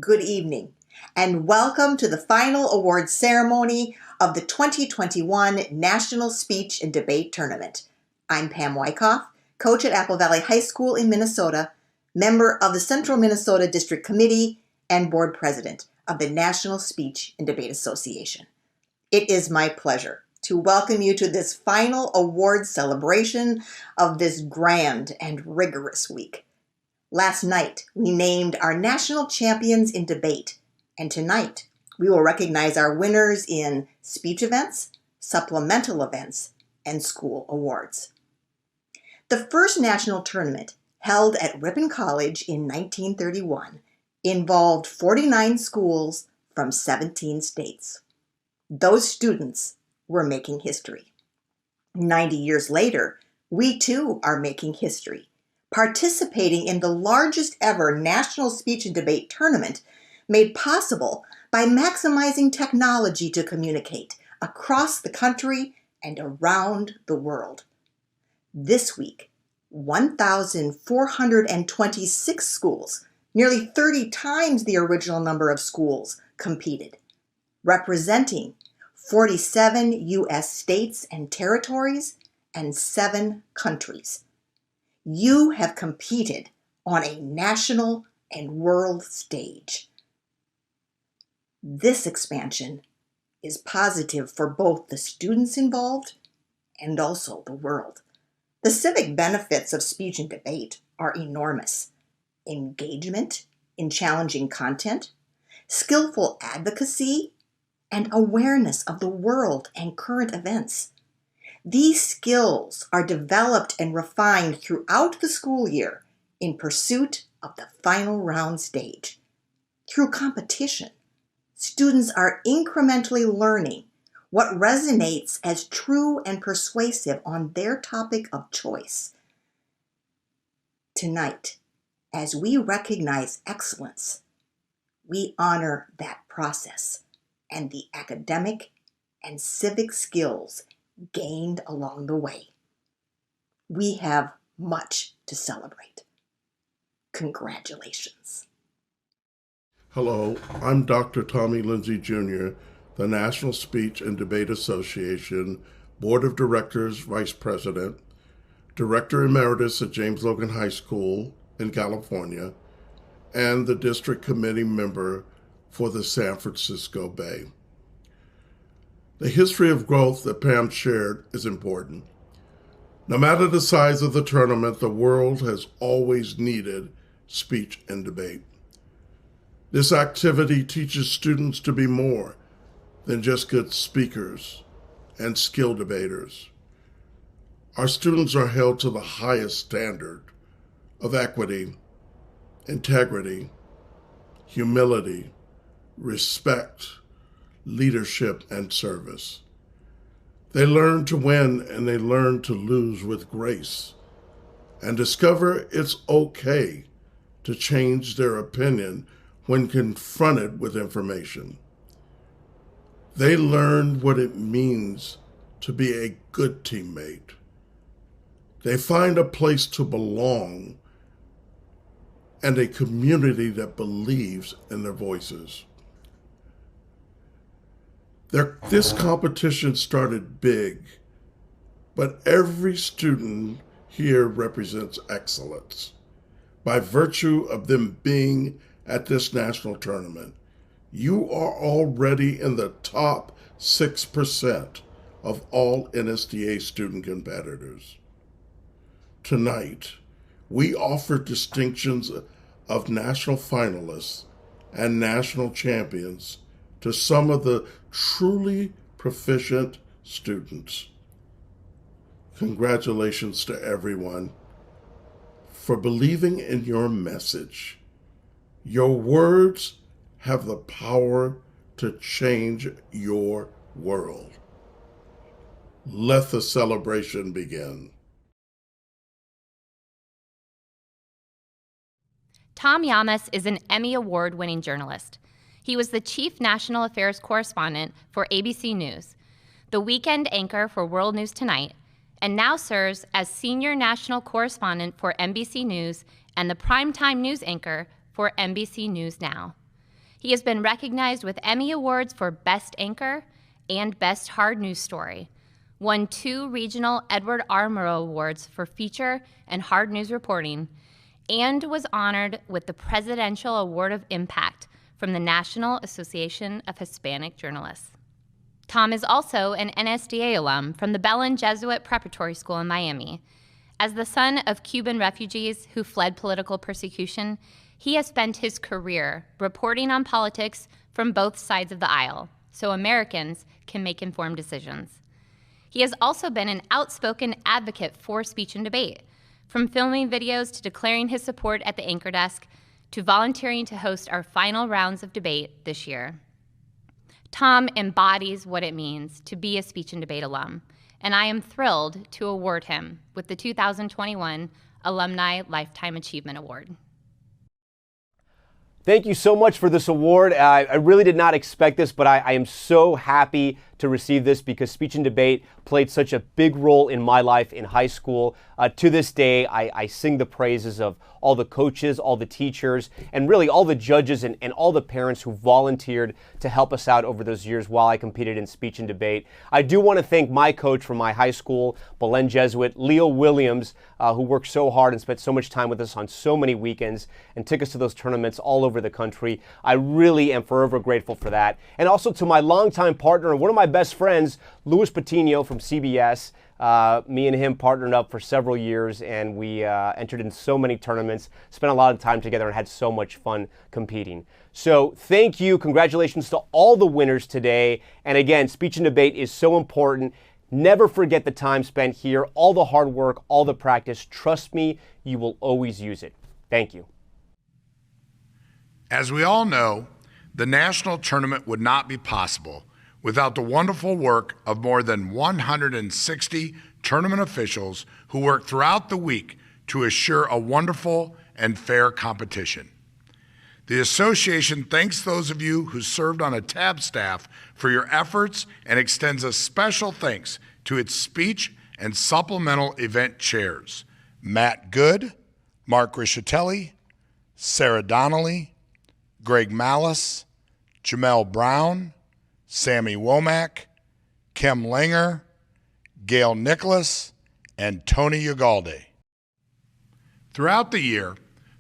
Good evening, and welcome to the final awards ceremony of the 2021 National Speech and Debate Tournament. I'm Pam Wyckoff, coach at Apple Valley High School in Minnesota, member of the Central Minnesota District Committee, and board president of the National Speech and Debate Association. It is my pleasure to welcome you to this final awards celebration of this grand and rigorous week. Last night, we named our national champions in debate, and tonight we will recognize our winners in speech events, supplemental events, and school awards. The first national tournament, held at Ripon College in 1931, involved 49 schools from 17 states. Those students were making history. 90 years later, we too are making history, participating in the largest ever national speech and debate tournament made possible by maximizing technology to communicate across the country and around the world. This week, 1,426 schools, nearly 30 times the original number of schools, competed, representing 47 U.S. states and territories and 7 countries. You have competed on a national and world stage. This expansion is positive for both the students involved and also the world. The civic benefits of speech and debate are enormous. Engagement in challenging content, skillful advocacy, and awareness of the world and current events. These skills are developed and refined throughout the school year in pursuit of the final round stage. Through competition, students are incrementally learning what resonates as true and persuasive on their topic of choice. Tonight, as we recognize excellence, we honor that process and the academic and civic skills gained along the way. We have much to celebrate. Congratulations. Hello, I'm Dr. Tommy Lindsay Jr., the National Speech and Debate Association Board of Directors Vice President, Director Emeritus at James Logan High School in California, and the District Committee member for the San Francisco Bay. The history of growth that Pam shared is important. No matter the size of the tournament, the world has always needed speech and debate. This activity teaches students to be more than just good speakers and skilled debaters. Our students are held to the highest standard of equity, integrity, humility, respect, leadership, and service. They learn to win and they learn to lose with grace and discover it's okay to change their opinion when confronted with information. They learn what it means to be a good teammate. They find a place to belong and a community that believes in their voices. This competition started big, but every student here represents excellence by virtue of them being at this national tournament. You are already in the top 6% of all NSDA student competitors. Tonight, we offer distinctions of national finalists and national champions to some of the truly proficient students. Congratulations to everyone for believing in your message. Your words have the power to change your world. Let the celebration begin. Tom Yamas is an Emmy Award-winning journalist. He was the chief national affairs correspondent for ABC News, the weekend anchor for World News Tonight, and now serves as senior national correspondent for NBC News and the primetime news anchor for NBC News Now. He has been recognized with Emmy Awards for Best Anchor and Best Hard News Story, won 2 regional Edward R. Murrow Awards for feature and hard news reporting, and was honored with the Presidential Award of Impact from the National Association of Hispanic Journalists. Tom is also an NSDA alum from the Bellin Jesuit Preparatory School in Miami. As the son of Cuban refugees who fled political persecution, he has spent his career reporting on politics from both sides of the aisle, so Americans can make informed decisions. He has also been an outspoken advocate for speech and debate, from filming videos to declaring his support at the anchor desk to volunteering to host our final rounds of debate this year. Tom embodies what it means to be a speech and debate alum, and I am thrilled to award him with the 2021 Alumni Lifetime Achievement Award. Thank you so much for this award. I really did not expect this, but I am so happy to receive this because speech and debate played such a big role in my life in high school. To this day, I sing the praises of all the coaches, all the teachers, and really all the judges and all the parents who volunteered to help us out over those years while I competed in speech and debate. I do want to thank my coach from my high school, Belen Jesuit, Leo Williams, who worked so hard and spent so much time with us on so many weekends and took us to those tournaments all over the country. I really am forever grateful for that. And also to my longtime partner and one of my best friends, Louis Patino from CBS. Me and him partnered up for several years, and we entered in so many tournaments, spent a lot of time together, and had so much fun competing. So thank you. Congratulations to all the winners today. And again, speech and debate is so important. Never forget the time spent here, all the hard work, all the practice. Trust me, you will always use it. Thank you. As we all know, the national tournament would not be possible without the wonderful work of more than 160 tournament officials who work throughout the week to assure a wonderful and fair competition. The association thanks those of you who served on a tab staff for your efforts and extends a special thanks to its speech and supplemental event chairs, Matt Good, Mark Rischitelli, Sarah Donnelly, Greg Malice, Jamel Brown, Sammy Womack, Kim Langer, Gail Nicholas, and Tony Ugalde. Throughout the year,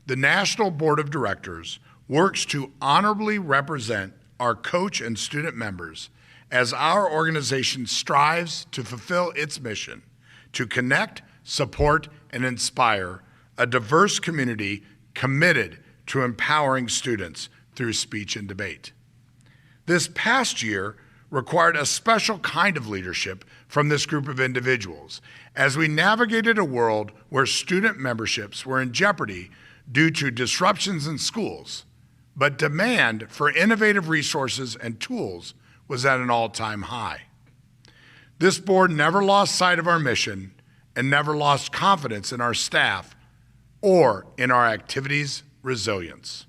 the National Board of Directors works to honorably represent our coach and student members as our organization strives to fulfill its mission to connect, support, and inspire a diverse community committed to empowering students through speech and debate. This past year required a special kind of leadership from this group of individuals as we navigated a world where student memberships were in jeopardy due to disruptions in schools, but demand for innovative resources and tools was at an all-time high. This board never lost sight of our mission and never lost confidence in our staff or in our activities' resilience.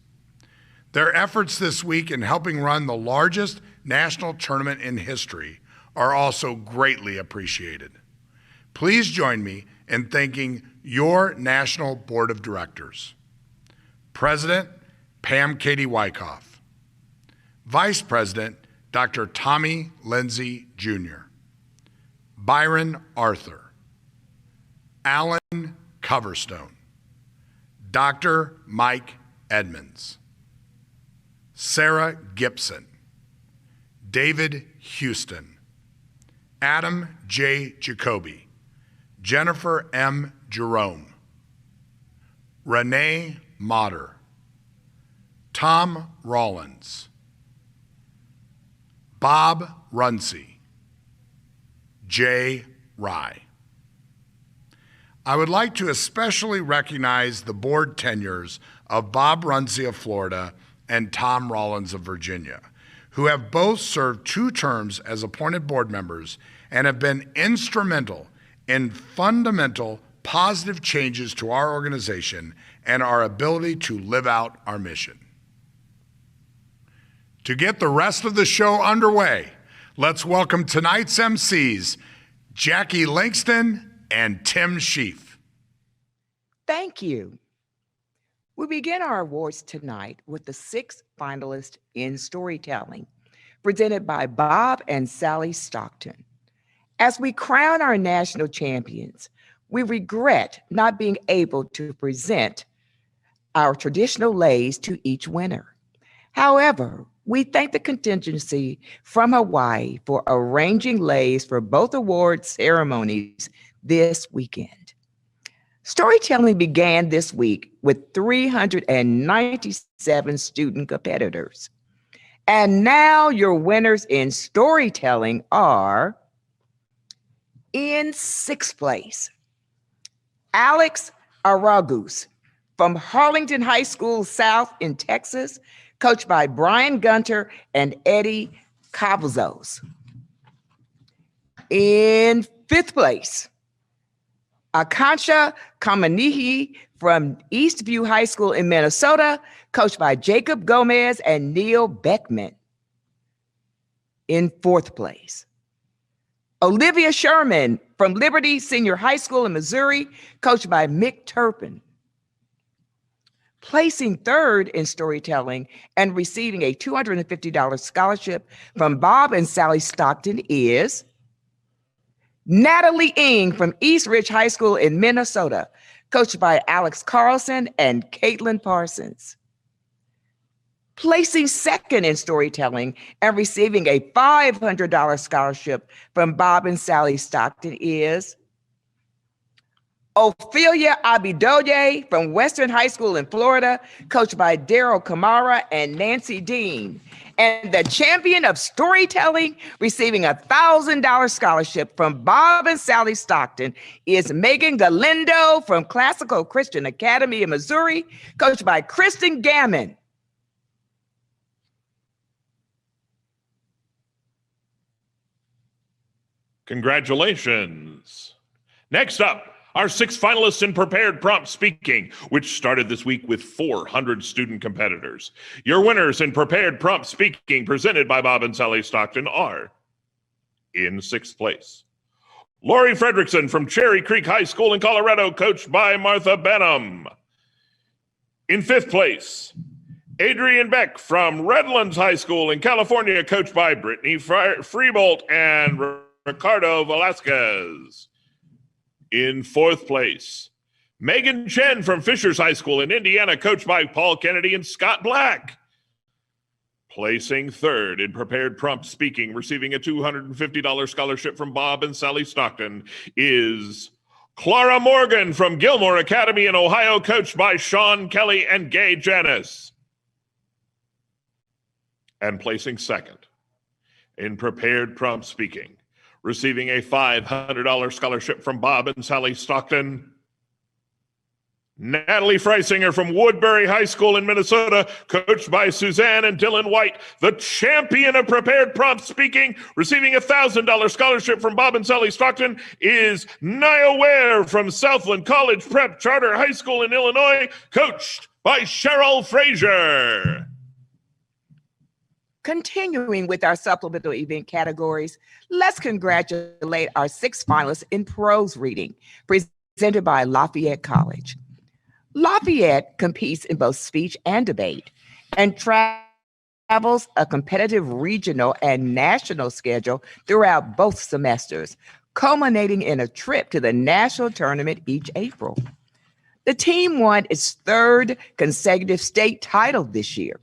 Their efforts this week in helping run the largest national tournament in history are also greatly appreciated. Please join me in thanking your National Board of Directors. President Pam Katie Wyckoff. Vice President Dr. Tommy Lindsay Jr. Byron Arthur. Alan Coverstone. Dr. Mike Edmonds. Sarah Gibson, David Houston, Adam J. Jacoby, Jennifer M. Jerome, Renee Motter, Tom Rollins, Bob Runcie, Jay Rye. I would like to especially recognize the board tenures of Bob Runcie of Florida and Tom Rollins of Virginia, who have both served 2 terms as appointed board members and have been instrumental in fundamental positive changes to our organization and our ability to live out our mission. To get the rest of the show underway, let's welcome tonight's MCs, Jackie Langston and Tim Sheaf. Thank you. We begin our awards tonight with the 6 finalists in storytelling, presented by Bob and Sally Stockton. As we crown our national champions, we regret not being able to present our traditional lays to each winner. However, we thank the contingency from Hawaii for arranging lays for both award ceremonies this weekend. Storytelling began this week with 397 student competitors. And now your winners in storytelling are in 6th place, Alex Aragus from Harlington High School South in Texas, coached by Brian Gunter and Eddie Cavazos. In 5th place, Akansha Kamanihi from Eastview High School in Minnesota, coached by Jacob Gomez and Neil Beckman. In 4th place, Olivia Sherman from Liberty Senior High School in Missouri, coached by Mick Turpin. Placing 3rd in storytelling and receiving a $250 scholarship from Bob and Sally Stockton is Natalie Ng from East Ridge High School in Minnesota, coached by Alex Carlson and Caitlin Parsons. Placing 2nd in storytelling and receiving a $500 scholarship from Bob and Sally Stockton is Ophelia Abidoye from Western High School in Florida, coached by Daryl Kamara and Nancy Dean. And the champion of storytelling, receiving a $1,000 scholarship from Bob and Sally Stockton, is Megan Galindo from Classical Christian Academy in Missouri, coached by Kristen Gammon. Congratulations. Next up, our 6 finalists in prepared prompt speaking, which started this week with 400 student competitors. Your winners in prepared prompt speaking, presented by Bob and Sally Stockton, are in 6th place, Lori Fredrickson from Cherry Creek High School in Colorado, coached by Martha Benham. In 5th place, Adrian Beck from Redlands High School in California, coached by Brittany Freebolt and Ricardo Velasquez. In 4th place, Megan Chen from Fishers High School in Indiana, coached by Paul Kennedy and Scott Black. Placing 3rd in prepared prompt speaking, receiving a $250 scholarship from Bob and Sally Stockton, is Clara Morgan from Gilmore Academy in Ohio, coached by Sean Kelly and Gay Janis. And placing 2nd in prepared prompt speaking, receiving a $500 scholarship from Bob and Sally Stockton, Natalie Freisinger from Woodbury High School in Minnesota, coached by Suzanne and Dylan White. The champion of prepared prompt speaking, receiving a $1,000 scholarship from Bob and Sally Stockton, is Nia Ware from Southland College Prep Charter High School in Illinois, coached by Cheryl Frazier. Continuing with our supplemental event categories, let's congratulate our 6 finalists in prose reading, presented by Lafayette College. Lafayette competes in both speech and debate and travels a competitive regional and national schedule throughout both semesters, culminating in a trip to the national tournament each April. The team won its 3rd consecutive state title this year.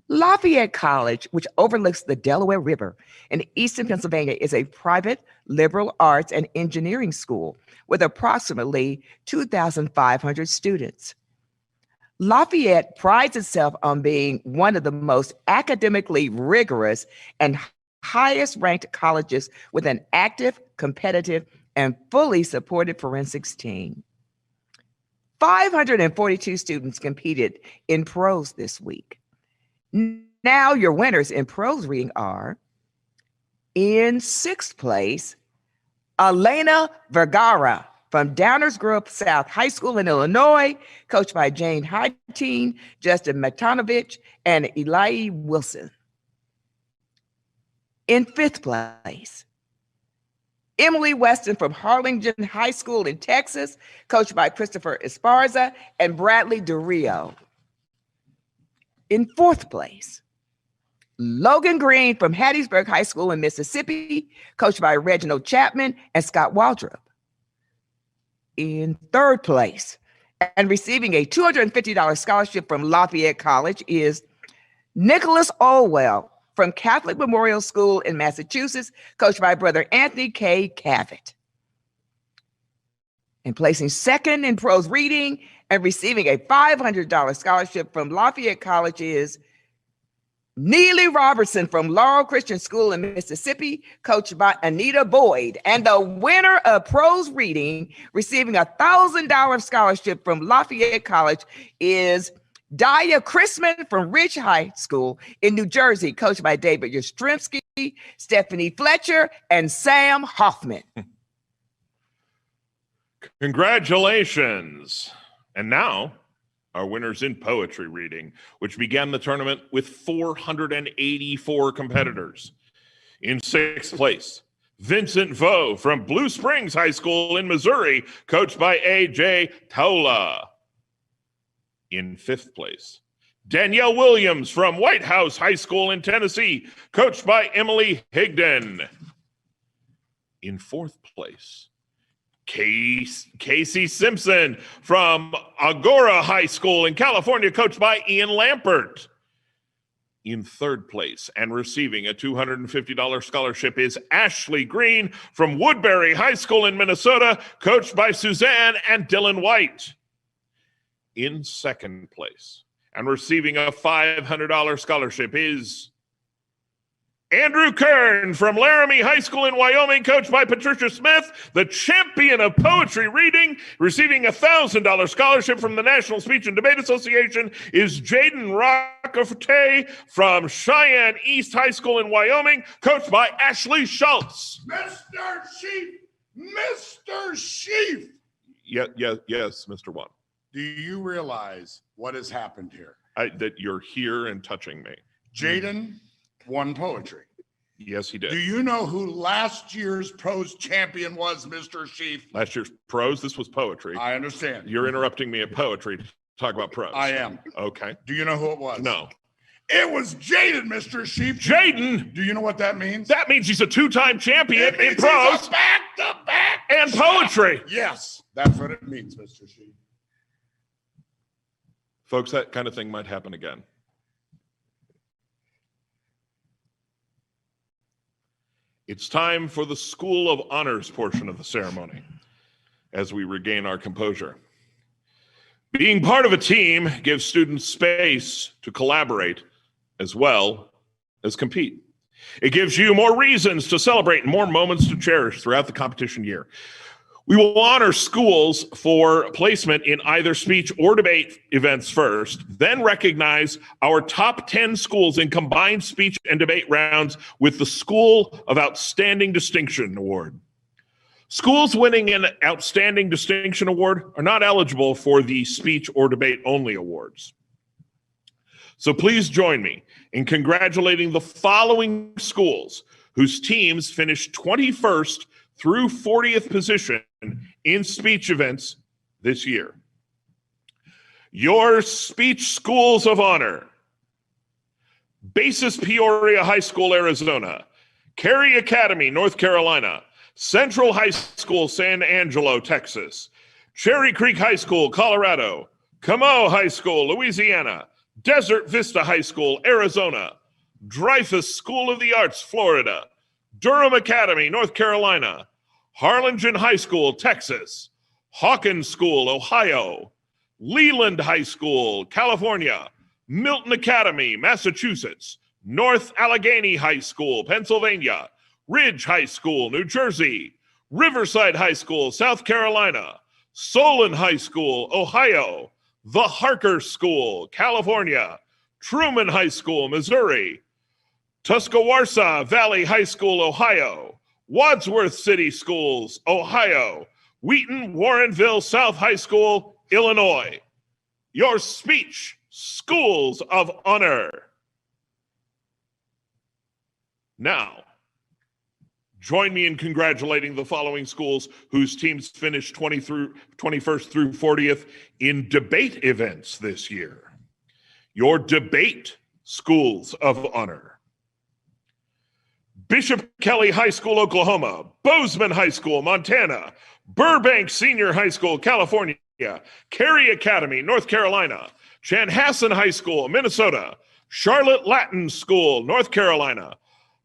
Lafayette College, which overlooks the Delaware River in eastern Pennsylvania, is a private liberal arts and engineering school with approximately 2,500 students. Lafayette prides itself on being one of the most academically rigorous and highest ranked colleges with an active, competitive, and fully supported forensics team. 542 students competed in prose this week. Now your winners in prose reading are, in 6th place, Elena Vergara from Downers Grove South High School in Illinois, coached by Jane Hytine, Justin Matanovich, and Eli Wilson. In 5th place, Emily Weston from Harlingen High School in Texas, coached by Christopher Esparza and Bradley DeRio. In fourth place, Logan Green from Hattiesburg High School in Mississippi, coached by Reginald Chapman and Scott Waldrop. In third place, and receiving a $250 scholarship from Lafayette College, is Nicholas Olwell from Catholic Memorial School in Massachusetts, coached by Brother Anthony K. Cavett. And placing second in prose reading and receiving a $500 scholarship from Lafayette College is Neely Robertson from Laurel Christian School in Mississippi, coached by Anita Boyd. And the winner of prose reading, receiving a $1,000 scholarship from Lafayette College, is Daya Chrisman from Ridge High School in New Jersey, coached by David Yastrzemski, Stephanie Fletcher, and Sam Hoffman. Congratulations. And now, our winners in poetry reading, which began the tournament with 484 competitors. In sixth place, Vincent Vo from Blue Springs High School in Missouri, coached by A.J. Tola. In fifth place, Danielle Williams from White House High School in Tennessee, coached by Emily Higdon. In fourth place, Casey Simpson from Agora High School in California, coached by Ian Lampert. In third place and receiving a $250 scholarship is Ashley Green from Woodbury High School in Minnesota, coached by Suzanne and Dylan White. In second place and receiving a $500 scholarship is Andrew Kern from Laramie High School in Wyoming, coached by Patricia Smith, the champion of poetry reading. Receiving a $1,000 scholarship from the National Speech and Debate Association is Jaden Rockefort from Cheyenne East High School in Wyoming, coached by Ashley Schultz. Mr. Chief! Mr. Chief! Yes, Mr. One. Do you realize what has happened here? That you're here and touching me. Jaden won poetry. Yes, he did. Do you know who last year's prose champion was, Mr. Chief? Last year's prose? This was poetry. I understand. You're interrupting me at poetry to talk about prose. I am. Okay. Do you know who it was? No. It was Jaden, Mr. Chief. Jaden! Do you know what that means? That means he's a two-time champion It in means prose he's a back-to-back and poetry. Yes, that's what it means, Mr. Chief. Folks, that kind of thing might happen again. It's time for the School of Honors portion of the ceremony as we regain our composure. Being part of a team gives students space to collaborate as well as compete. It gives you more reasons to celebrate and more moments to cherish throughout the competition year. We will honor schools for placement in either speech or debate events first, then recognize our top 10 schools in combined speech and debate rounds with the School of Outstanding Distinction Award. Schools winning an Outstanding Distinction Award are not eligible for the speech or debate only awards. So please join me in congratulating the following schools whose teams finished 21st through 40th position in speech events this year. Your speech schools of honor: Basis Peoria High School, Arizona; Cary Academy, North Carolina; Central High School, San Angelo, Texas; Cherry Creek High School, Colorado; Comeau High School, Louisiana; Desert Vista High School, Arizona; Dreyfus School of the Arts, Florida; Durham Academy, North Carolina; Harlingen High School, Texas; Hawkins School, Ohio; Leland High School, California; Milton Academy, Massachusetts; North Allegheny High School, Pennsylvania; Ridge High School, New Jersey; Riverside High School, South Carolina; Solon High School, Ohio; The Harker School, California; Truman High School, Missouri; Tuscaloosa Valley High School, Ohio; Wadsworth City Schools, Ohio; Wheaton Warrenville South High School, Illinois. Your speech schools of honor. Now, Join me in congratulating the following schools whose teams finished 21st through 40th in debate events this year. Your debate schools of honor: Bishop Kelly High School, Oklahoma; Bozeman High School, Montana; Burbank Senior High School, California; Cary Academy, North Carolina; Chanhassen High School, Minnesota; Charlotte Latin School, North Carolina;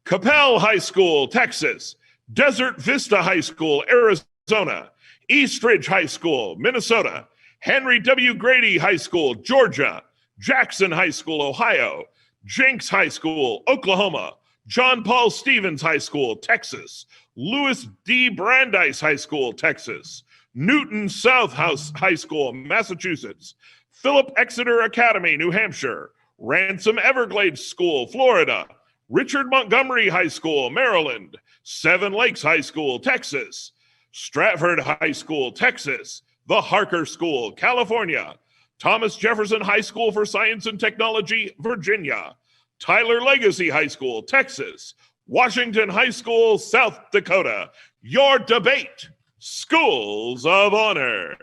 Capel High School, Texas; Desert Vista High School, Arizona; Eastridge High School, Minnesota; Henry W. Grady High School, Georgia; Jackson High School, Ohio; Jenks High School, Oklahoma; John Paul Stevens High School, Texas; Louis D. Brandeis High School, Texas; Newton South High School, Massachusetts; Philip Exeter Academy, New Hampshire; Ransom Everglades School, Florida; Richard Montgomery High School, Maryland; Seven Lakes High School, Texas; Stratford High School, Texas; the Harker School, California; Thomas Jefferson High School for Science and Technology, Virginia; Tyler Legacy High School, Texas; Washington High School, South Dakota. Your debate schools of honor.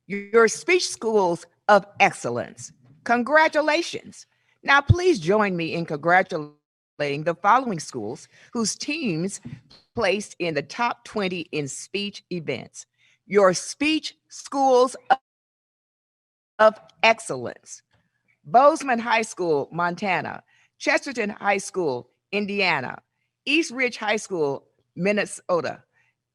Your speech schools of excellence. Congratulations. Now, please join me in congratulating the following schools whose teams placed in the top 20 in speech events. Your speech schools of excellence: Bozeman High School, Montana; Chesterton High School, Indiana; East Ridge High School, Minnesota;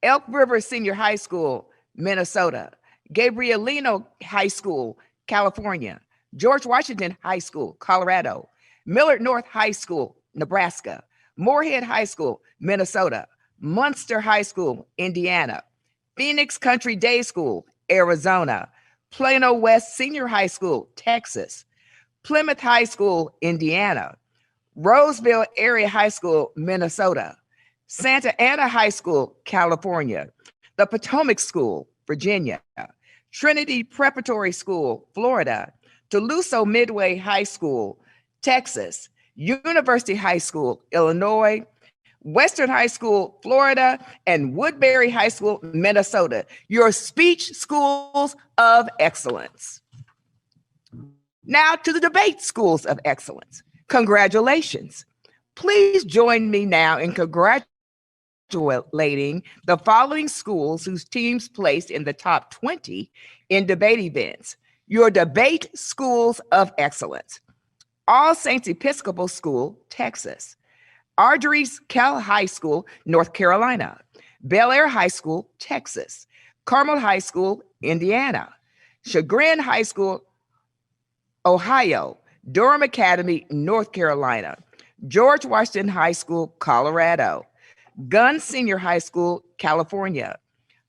Elk River Senior High School, Minnesota; Gabrielino High School, California; George Washington High School, Colorado; Millard North High School, Nebraska; Moorhead High School, Minnesota; Munster High School, Indiana; Phoenix Country Day School, Arizona; Plano West Senior High School, Texas; Plymouth High School, Indiana; Roseville Area High School, Minnesota; Santa Ana High School, California; the Potomac School, Virginia; Trinity Preparatory School, Florida; Toloso Midway High School, Texas; University High School, Illinois; Western High School, Florida; and Woodbury High School, Minnesota. Your speech schools of excellence. Now to the debate schools of excellence. Congratulations. Please join me now in congratulating the following schools whose teams placed in the top 20 in debate events. Your debate schools of excellence: All Saints Episcopal School, Texas; Ardries Cal High School, North Carolina; Bel Air High School, Texas; Carmel High School, Indiana; Chagrin High School, Ohio; Durham Academy, North Carolina; George Washington High School, Colorado; Gunn Senior High School, California;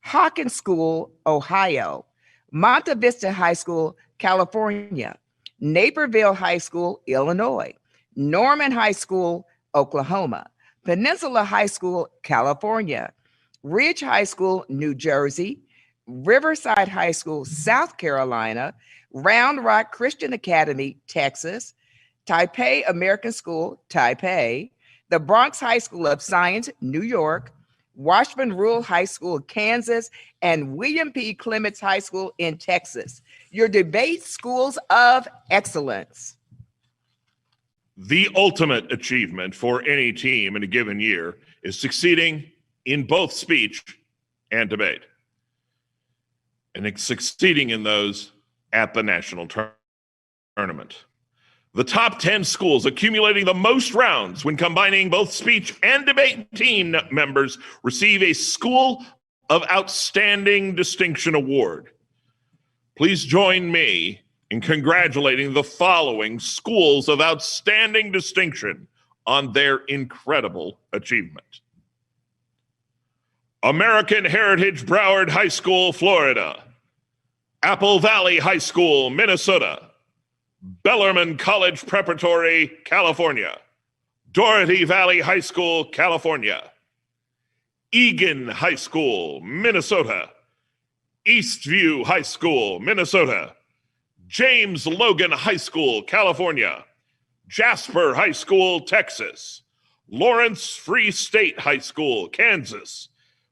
Hawkins School, Ohio; Monte Vista High School, California; Naperville High School, Illinois; Norman High School, Oklahoma; Peninsula High School, California; Ridge High School, New Jersey; Riverside High School, South Carolina; Round Rock Christian Academy, Texas; Taipei American School, Taipei; the Bronx High School of Science, New York; Washburn Rural High School, Kansas; and William P. Clements High School in Texas. Your debate schools of excellence. The ultimate achievement for any team in a given year is succeeding in both speech and debate, and it's succeeding in those at the national tournament. The top 10 schools accumulating the most rounds when combining both speech and debate team members receive a School of Outstanding Distinction Award. Please join me in congratulating the following schools of outstanding distinction on their incredible achievement. American Heritage Broward High School, Florida; Apple Valley High School, Minnesota; Bellarmine College Preparatory, California; Dorothy Valley High School, California; Egan High School, Minnesota; Eastview High School, Minnesota; James Logan High School, California; Jasper High School, Texas; Lawrence Free State High School, Kansas.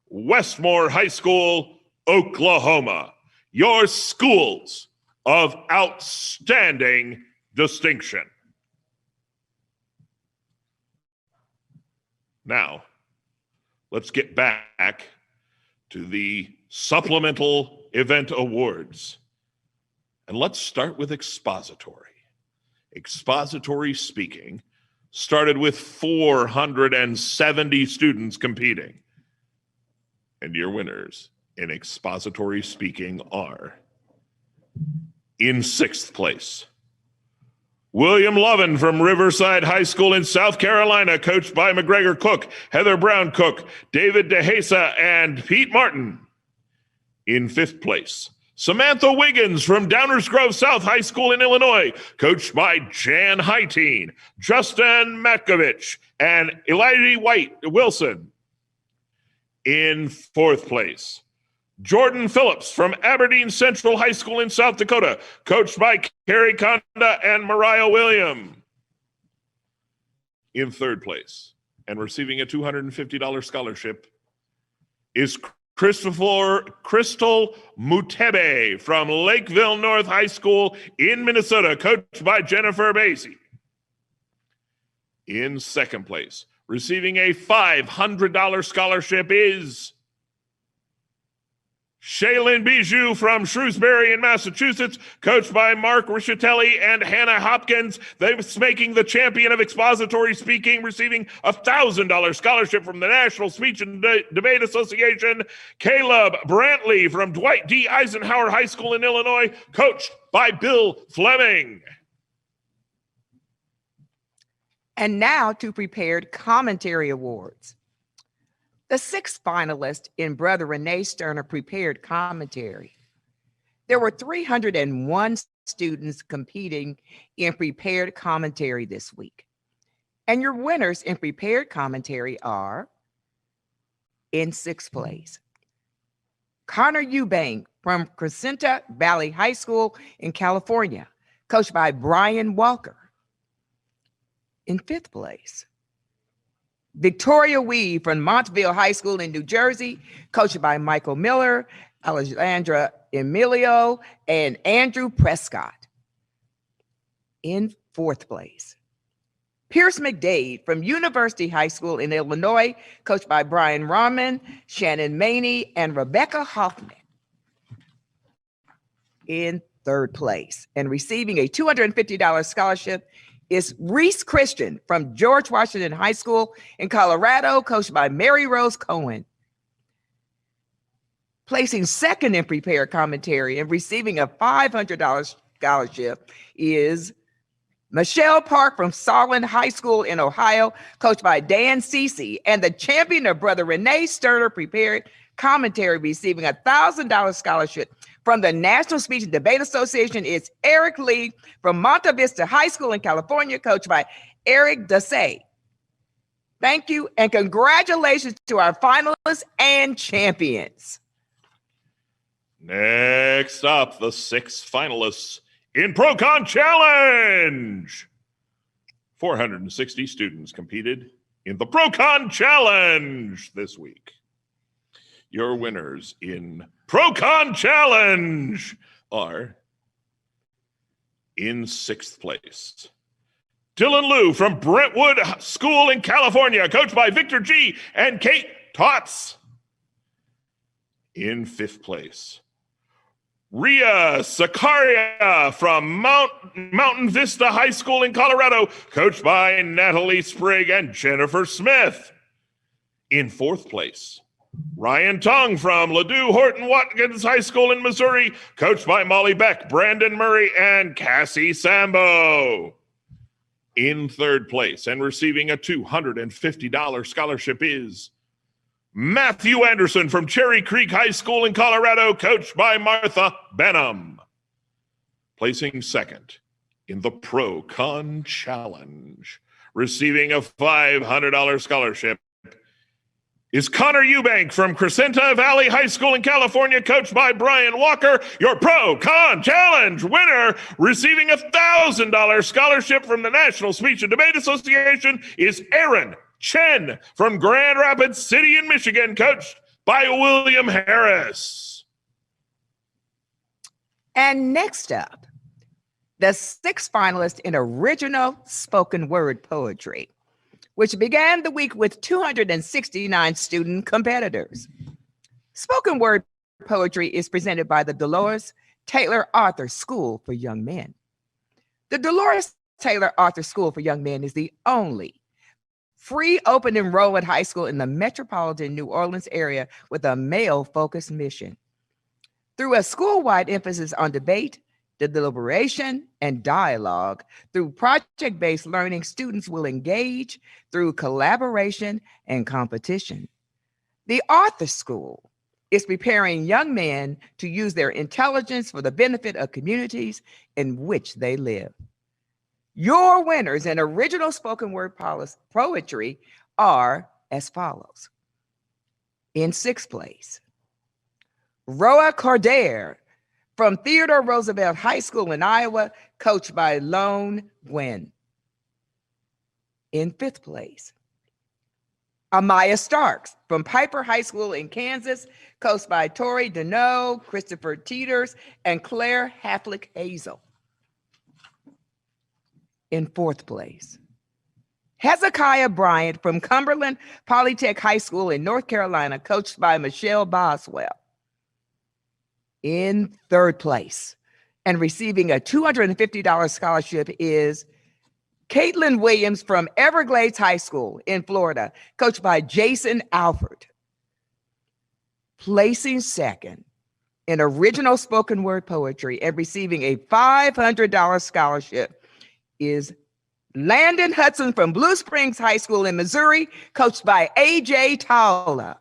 Westmore High School, Oklahoma. Your schools of outstanding distinction. Now, let's get back to the supplemental event awards. And let's start with expository. Expository speaking started with 470 students competing. And your winners in expository speaking are, in 6th place, William Lovin from Riverside High School in South Carolina, coached by McGregor Cook, Heather Brown Cook, David DeHesa, and Pete Martin. In 5th place, Samantha Wiggins from Downers Grove South High School in Illinois, coached by Jan Heiteen, Justin Matkovich, and Elijah White Wilson. In 4th place, Jordan Phillips from Aberdeen Central High School in South Dakota, coached by Carrie Conda and Mariah William. In 3rd place, and receiving a $250 scholarship, is Crystal Mutebe from Lakeville North High School in Minnesota, coached by Jennifer Basie. In 2nd place, receiving a $500 scholarship, is Shaylin Bijou from Shrewsbury in Massachusetts, coached by Mark Rischitelli and Hannah Hopkins. They're making the champion of expository speaking, receiving a $1,000 scholarship from the National Speech and Debate Association. Caleb Brantley from Dwight D. Eisenhower High School in Illinois, coached by Bill Fleming. And now to prepared commentary awards. The 6th finalist in Brother Renee Sterner prepared commentary. There were 301 students competing in prepared commentary this week. And your winners in prepared commentary are, in 6th place, Connor Eubank from Crescenta Valley High School in California, coached by Brian Walker. In 5th place, Victoria Weed from Montville High School in New Jersey, coached by Michael Miller, Alexandra Emilio, and Andrew Prescott. In 4th place, Pierce McDade from University High School in Illinois, coached by Brian Rahman, Shannon Maney, and Rebecca Hoffman. In 3rd place, and receiving a $250 scholarship, is Reese Christian from George Washington High School in Colorado, coached by Mary Rose Cohen. Placing 2nd in prepared commentary and receiving a $500 scholarship is Michelle Park from Solon High School in Ohio, coached by Dan Cece, and the champion of Brother Renee Sterner prepared commentary, receiving a $1,000 scholarship from the National Speech and Debate Association, is Eric Lee from Monte Vista High School in California, coached by Eric Dasay. Thank you and congratulations to our finalists and champions. Next up, the 6 finalists in ProCon Challenge. 460 students competed in the ProCon Challenge this week. Your winners in ProCon Challenge are, in 6th place, Dylan Liu from Brentwood School in California, coached by Victor G. and Kate Tots. In 5th place, Ria Sakaria from Mountain Vista High School in Colorado, coached by Natalie Sprigg and Jennifer Smith. In 4th place, Ryan Tong from Ladue Horton Watkins High School in Missouri, coached by Molly Beck, Brandon Murray, and Cassie Sambo. In 3rd place and receiving a $250 scholarship is Matthew Anderson from Cherry Creek High School in Colorado, coached by Martha Benham. Placing 2nd in the ProCon Challenge, receiving a $500 scholarship, is Connor Eubank from Crescenta Valley High School in California, coached by Brian Walker. Your ProCon Challenge winner, receiving a $1,000 scholarship from the National Speech and Debate Association, is Aaron Chen from Grand Rapids City in Michigan, coached by William Harris. And next up, the 6th finalist in original spoken word poetry, which began the week with 269 student competitors. Spoken word poetry is presented by the Dolores Taylor Arthur School for Young Men. The Dolores Taylor Arthur School for Young Men is the only free open enrollment high school in the metropolitan New Orleans area with a male-focused mission. Through a school-wide emphasis on debate, deliberation, and dialogue, through project-based learning, students will engage through collaboration and competition. The Arthur School is preparing young men to use their intelligence for the benefit of communities in which they live. Your winners in original spoken word poetry are as follows. In 6th place, Roa Cordair from Theodore Roosevelt High School in Iowa, coached by Lone Gwen. In 5th place, Amaya Starks from Piper High School in Kansas, coached by Tori Deneau, Christopher Teeters, and Claire Hafflick Hazel. In 4th place, Hezekiah Bryant from Cumberland Polytech High School in North Carolina, coached by Michelle Boswell. In 3rd place, and receiving a $250 scholarship, is Caitlin Williams from Everglades High School in Florida, coached by Jason Alford. Placing 2nd in original spoken word poetry and receiving a $500 scholarship is Landon Hudson from Blue Springs High School in Missouri, coached by AJ Tala.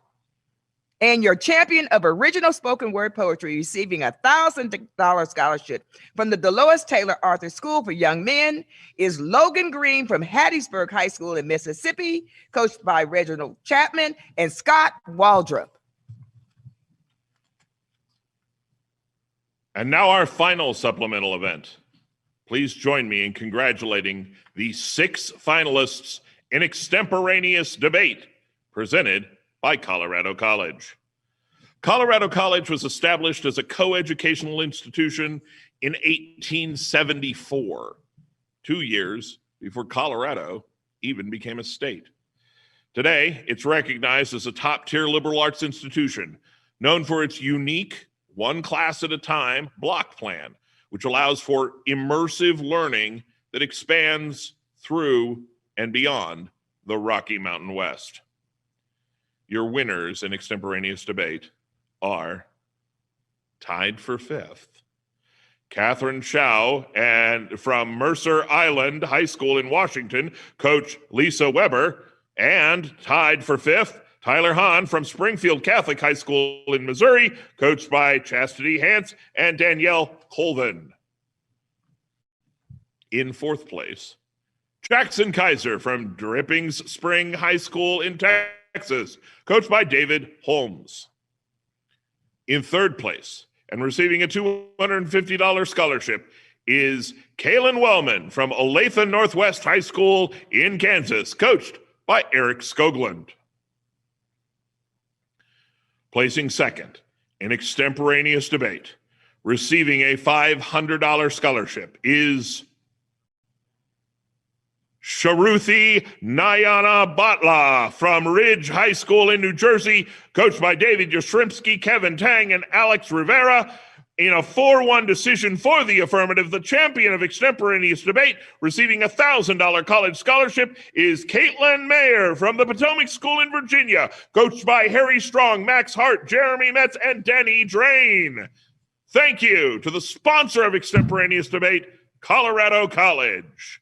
And your champion of original spoken word poetry receiving a $1,000 scholarship from the Dolores Taylor Arthur School for Young Men is Logan Green from Hattiesburg High School in Mississippi, coached by Reginald Chapman and Scott Waldrop. And now our final supplemental event. Please join me in congratulating the 6 finalists in Extemporaneous debate presented by Colorado College. Colorado College was established as a coeducational institution in 1874, 2 years before Colorado even became a state. Today, it's recognized as a top-tier liberal arts institution, known for its unique one class at a time block plan, which allows for immersive learning that expands through and beyond the Rocky Mountain West. Your winners in Extemporaneous debate are tied for 5th. Catherine Shao and from Mercer Island High School in Washington, coach Lisa Weber, and tied for 5th, Tyler Hahn from Springfield Catholic High School in Missouri, coached by Chastity Hance and Danielle Colvin. In 4th place, Jackson Kaiser from Drippings Spring High School in Texas, coached by David Holmes. In 3rd place, and receiving a $250 scholarship, is Kaylin Wellman from Olathe Northwest High School in Kansas, coached by Eric Skoglund. Placing 2nd in Extemporaneous debate, receiving a $500 scholarship, is Sharuthi Nayana Batla from Ridge High School in New Jersey, coached by David Yashrimsky, Kevin Tang, and Alex Rivera. In a 4-1 decision for the affirmative, the champion of Extemporaneous debate, receiving a $1,000 college scholarship, is Caitlin Mayer from the Potomac School in Virginia, coached by Harry Strong, Max Hart, Jeremy Metz, and Denny Drain. Thank you to the sponsor of Extemporaneous debate, Colorado College.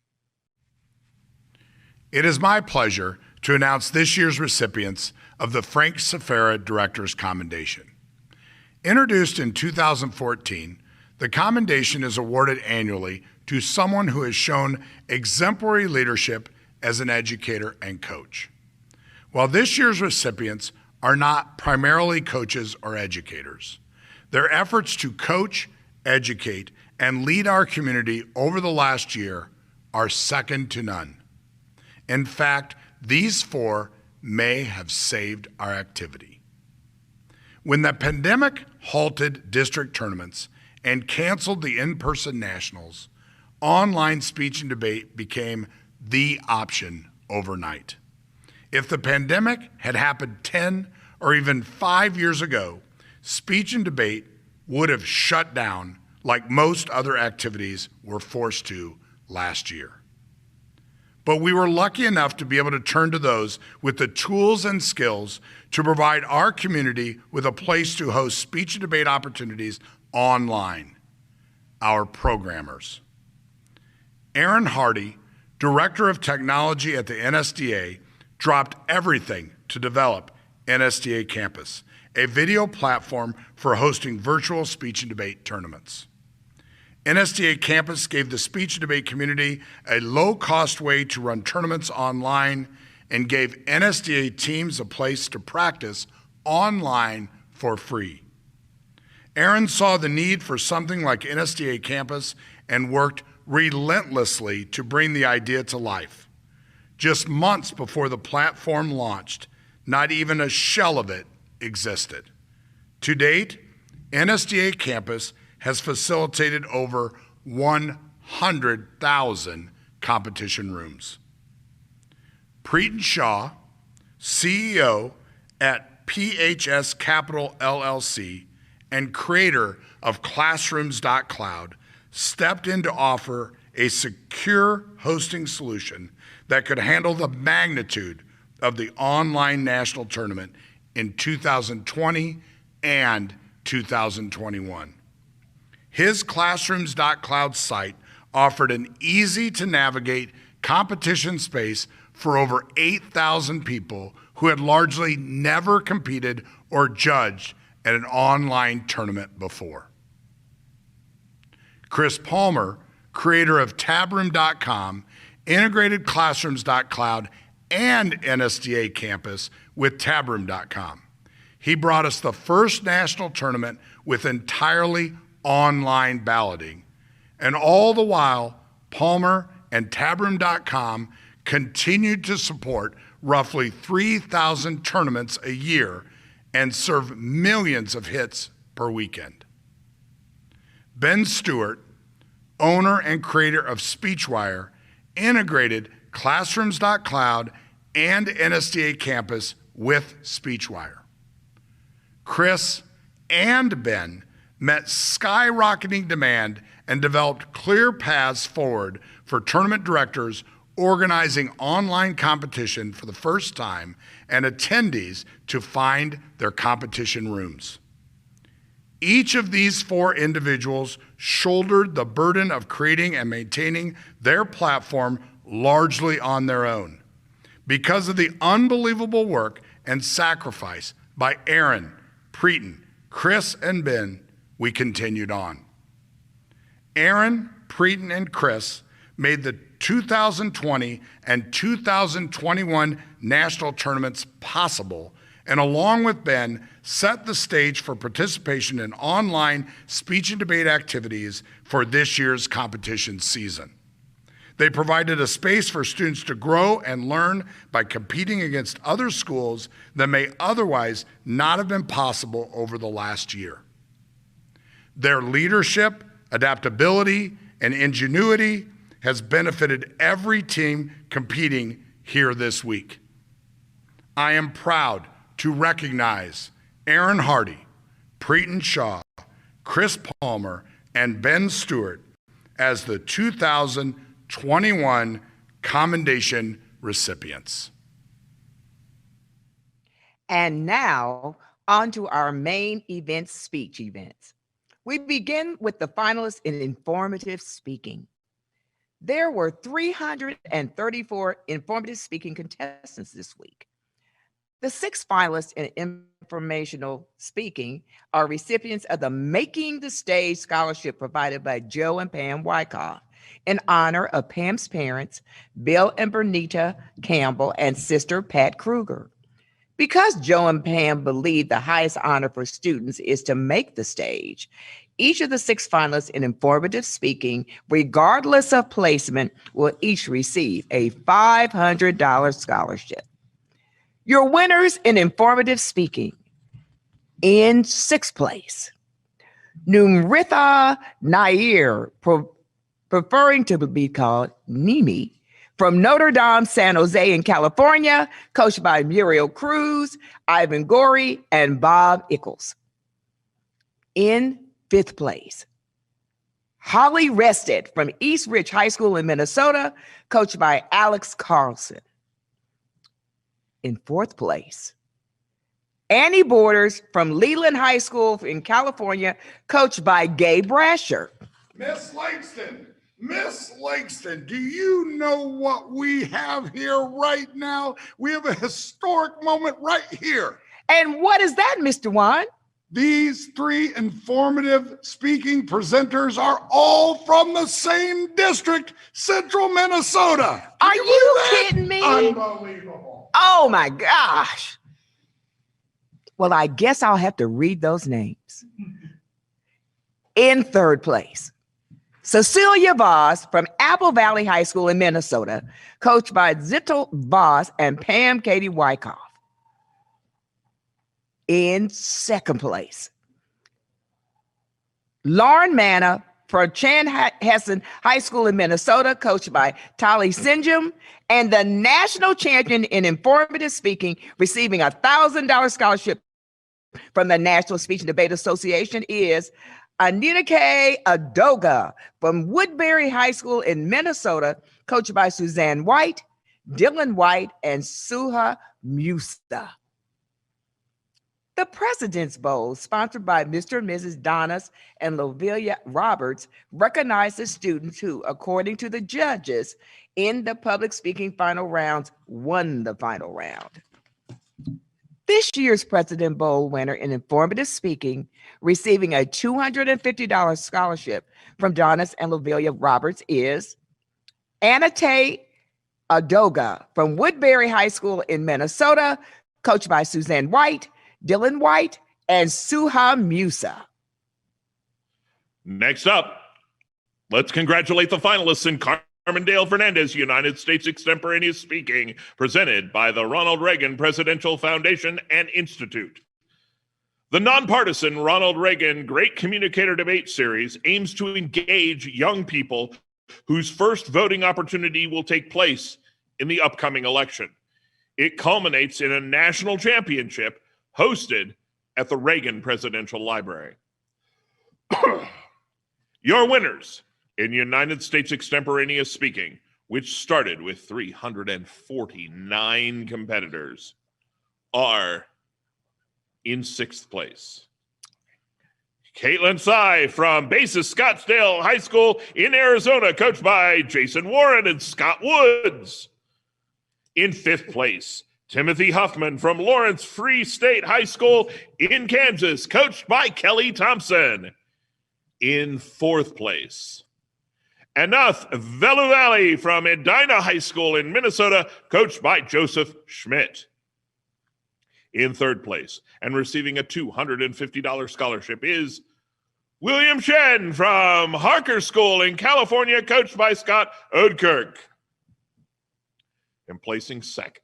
It is my pleasure to announce this year's recipients of the Frank Safara Director's Commendation. Introduced in 2014, the commendation is awarded annually to someone who has shown exemplary leadership as an educator and coach. While this year's recipients are not primarily coaches or educators, their efforts to coach, educate, and lead our community over the last year are second to none. In fact, these four may have saved our activity. When the pandemic halted district tournaments and canceled the in-person nationals, online speech and debate became the option overnight. If the pandemic had happened 10 or even 5 years ago, speech and debate would have shut down like most other activities were forced to last year. But we were lucky enough to be able to turn to those with the tools and skills to provide our community with a place to host speech and debate opportunities online, our programmers. Aaron Hardy, Director of Technology at the NSDA, dropped everything to develop NSDA Campus, a video platform for hosting virtual speech and debate tournaments. NSDA Campus gave the speech and debate community a low-cost way to run tournaments online and gave NSDA teams a place to practice online for free. Aaron saw the need for something like NSDA Campus and worked relentlessly to bring the idea to life. Just months before the platform launched, not even a shell of it existed. To date, NSDA Campus has facilitated over 100,000 competition rooms. Preeton Shaw, CEO at PHS Capital LLC and creator of Classrooms.cloud, stepped in to offer a secure hosting solution that could handle the magnitude of the online national tournament in 2020 and 2021. His Classrooms.cloud site offered an easy-to-navigate competition space for over 8,000 people who had largely never competed or judged at an online tournament before. Chris Palmer, creator of tabroom.com, integrated Classrooms.cloud and NSDA Campus with tabroom.com. He brought us the first national tournament with entirely online balloting, and all the while, Palmer and tabroom.com continued to support roughly 3,000 tournaments a year and serve millions of hits per weekend. Ben Stewart, owner and creator of SpeechWire, integrated Classrooms.cloud and NSDA Campus with SpeechWire. Chris and Ben met skyrocketing demand and developed clear paths forward for tournament directors organizing online competition for the first time and attendees to find their competition rooms. Each of these four individuals shouldered the burden of creating and maintaining their platform largely on their own. Because of the unbelievable work and sacrifice by Aaron, Preeton, Chris, and Ben, we continued on. Aaron, Preeton, and Chris made the 2020 and 2021 national tournaments possible, and along with Ben, set the stage for participation in online speech and debate activities for this year's competition season. They provided a space for students to grow and learn by competing against other schools that may otherwise not have been possible over the last year. Their leadership, adaptability, and ingenuity has benefited every team competing here this week. I am proud to recognize Aaron Hardy, Preeton Shaw, Chris Palmer, and Ben Stewart as the 2021 commendation recipients. And now, on to our main event, speech events. We begin with the finalists in informative speaking. There were 334 informative speaking contestants this week. The 6 finalists in informational speaking are recipients of the Making the Stage Scholarship provided by Joe and Pam Wyckoff in honor of Pam's parents, Bill and Bernita Campbell, and sister Pat Kruger. Because Joe and Pam believe the highest honor for students is to make the stage, Each of the 6 finalists in informative speaking, regardless of placement, will each receive a $500 scholarship. Your winners in informative speaking: in 6th place, Numritha Nair, preferring to be called Nimi, from Notre Dame, San Jose in California, coached by Muriel Cruz, Ivan Gorey, and Bob Ickles. In 5th place, Holly Rested from East Ridge High School in Minnesota, coached by Alex Carlson. In 4th place, Annie Borders from Leland High School in California, coached by Gabe Brasher. Miss Langston, do you know what we have here right now? We have a historic moment right here. And what is that, Mr. Juan? These 3 informative speaking presenters are all from the same district, Central Minnesota. Are you kidding me? Unbelievable. Oh my gosh. Well, I guess I'll have to read those names. In 3rd place, Cecilia Voss from Apple Valley High School in Minnesota, coached by Zittel Voss and Pam Katie Wyckoff. In 2nd place, Lauren Manna from Chan Hessen High School in Minnesota, coached by Tali Sinjum, and the national champion in informative speaking, receiving a $1,000 scholarship from the National Speech and Debate Association, is Anita K. Adoga from Woodbury High School in Minnesota, coached by Suzanne White, Dylan White, and Suha Musa. The President's Bowl, sponsored by Mr. and Mrs. Donis and Lovelia Roberts, recognizes students who, according to the judges in the public speaking final rounds, won the final round. This year's President Bowl winner in informative speaking, receiving a $250 scholarship from Donis and Lovelia Roberts, is Anate Adoga from Woodbury High School in Minnesota, coached by Suzanne White, Dylan White, and Suha Musa. Next up, let's congratulate the finalists in Carmondale Fernandez United States Extemporaneous Speaking, presented by the Ronald Reagan Presidential Foundation and Institute. The nonpartisan Ronald Reagan Great Communicator Debate Series aims to engage young people whose first voting opportunity will take place in the upcoming election. It culminates in a national championship hosted at the Reagan Presidential Library. Your winners in United States Extemporaneous Speaking, which started with 349 competitors, are in 6th place, Caitlin Tsai from Basis Scottsdale High School in Arizona, coached by Jason Warren and Scott Woods. In 5th place, Timothy Huffman from Lawrence Free State High School in Kansas, coached by Kelly Thompson. In 4th place, Anath Veluvali from Edina High School in Minnesota, coached by Joseph Schmidt. In 3rd place, and receiving a $250 scholarship, is William Shen from Harker School in California, coached by Scott Oudkirk. And placing 2nd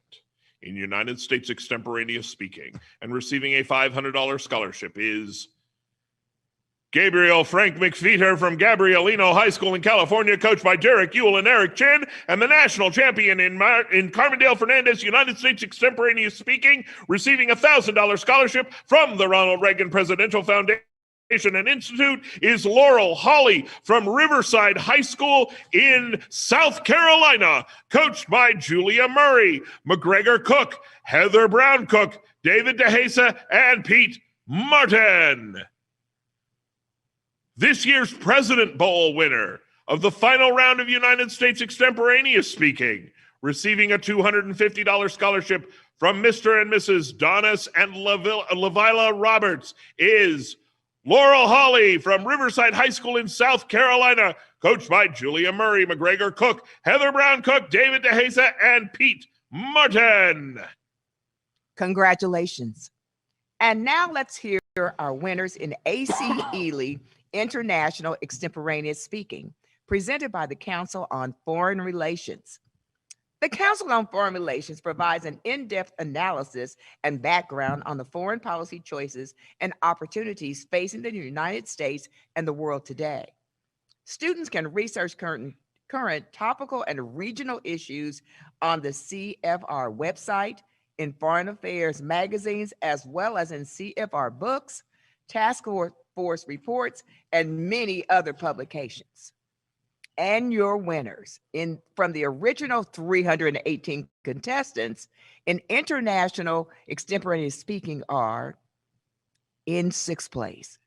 in United States Extemporaneous Speaking and receiving a $500 scholarship is Gabriel Frank McFeeter from Gabrielino High School in California, coached by Derek Ewell and Eric Chin, and the national champion in Carmondale Fernandez United States Extemporaneous Speaking, receiving a $1,000 scholarship from the Ronald Reagan Presidential Foundation and Institute, is Laurel Hawley from Riverside High School in South Carolina, coached by Julia Murray, McGregor Cook, Heather Brown Cook, David DeHasa, and Pete Martin. This year's President Bowl winner of the final round of United States Extemporaneous Speaking, receiving a $250 scholarship from Mr. and Mrs. Donis and Lavila Roberts, is Laurel Hawley from Riverside High School in South Carolina, coached by Julia Murray, McGregor Cook, Heather Brown Cook, David DeHasa, and Pete Martin. Congratulations. And now let's hear our winners in AC Ely International Extemporaneous Speaking, presented by the Council on Foreign Relations. The Council on Foreign Relations provides an in-depth analysis and background on the foreign policy choices and opportunities facing the United States and the world today. Students can research current topical and regional issues on the CFR website, in Foreign Affairs magazines, as well as in CFR books, task force reports, and many other publications. And your winners from the original 318 contestants in International Extemporaneous Speaking are in 6th place,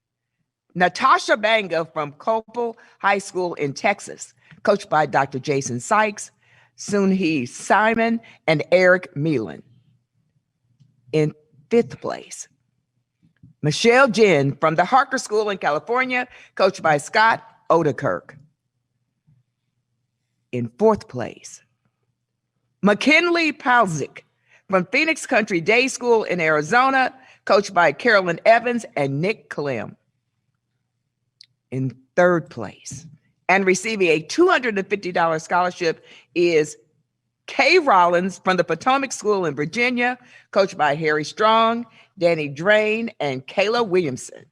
Natasha Banga from Copel High School in Texas, coached by Dr. Jason Sykes, Soon-Hee Simon, and Eric Meelan. In 5th place, Michelle Jin from the Harker School in California, coached by Scott Odekirk. In 4th place, McKinley Palzik from Phoenix Country Day School in Arizona, coached by Carolyn Evans and Nick Clem. In 3rd place, and receiving a $250 scholarship, is Kay Rollins from the Potomac School in Virginia, coached by Harry Strong, Danny Drain, and Kayla Williamson.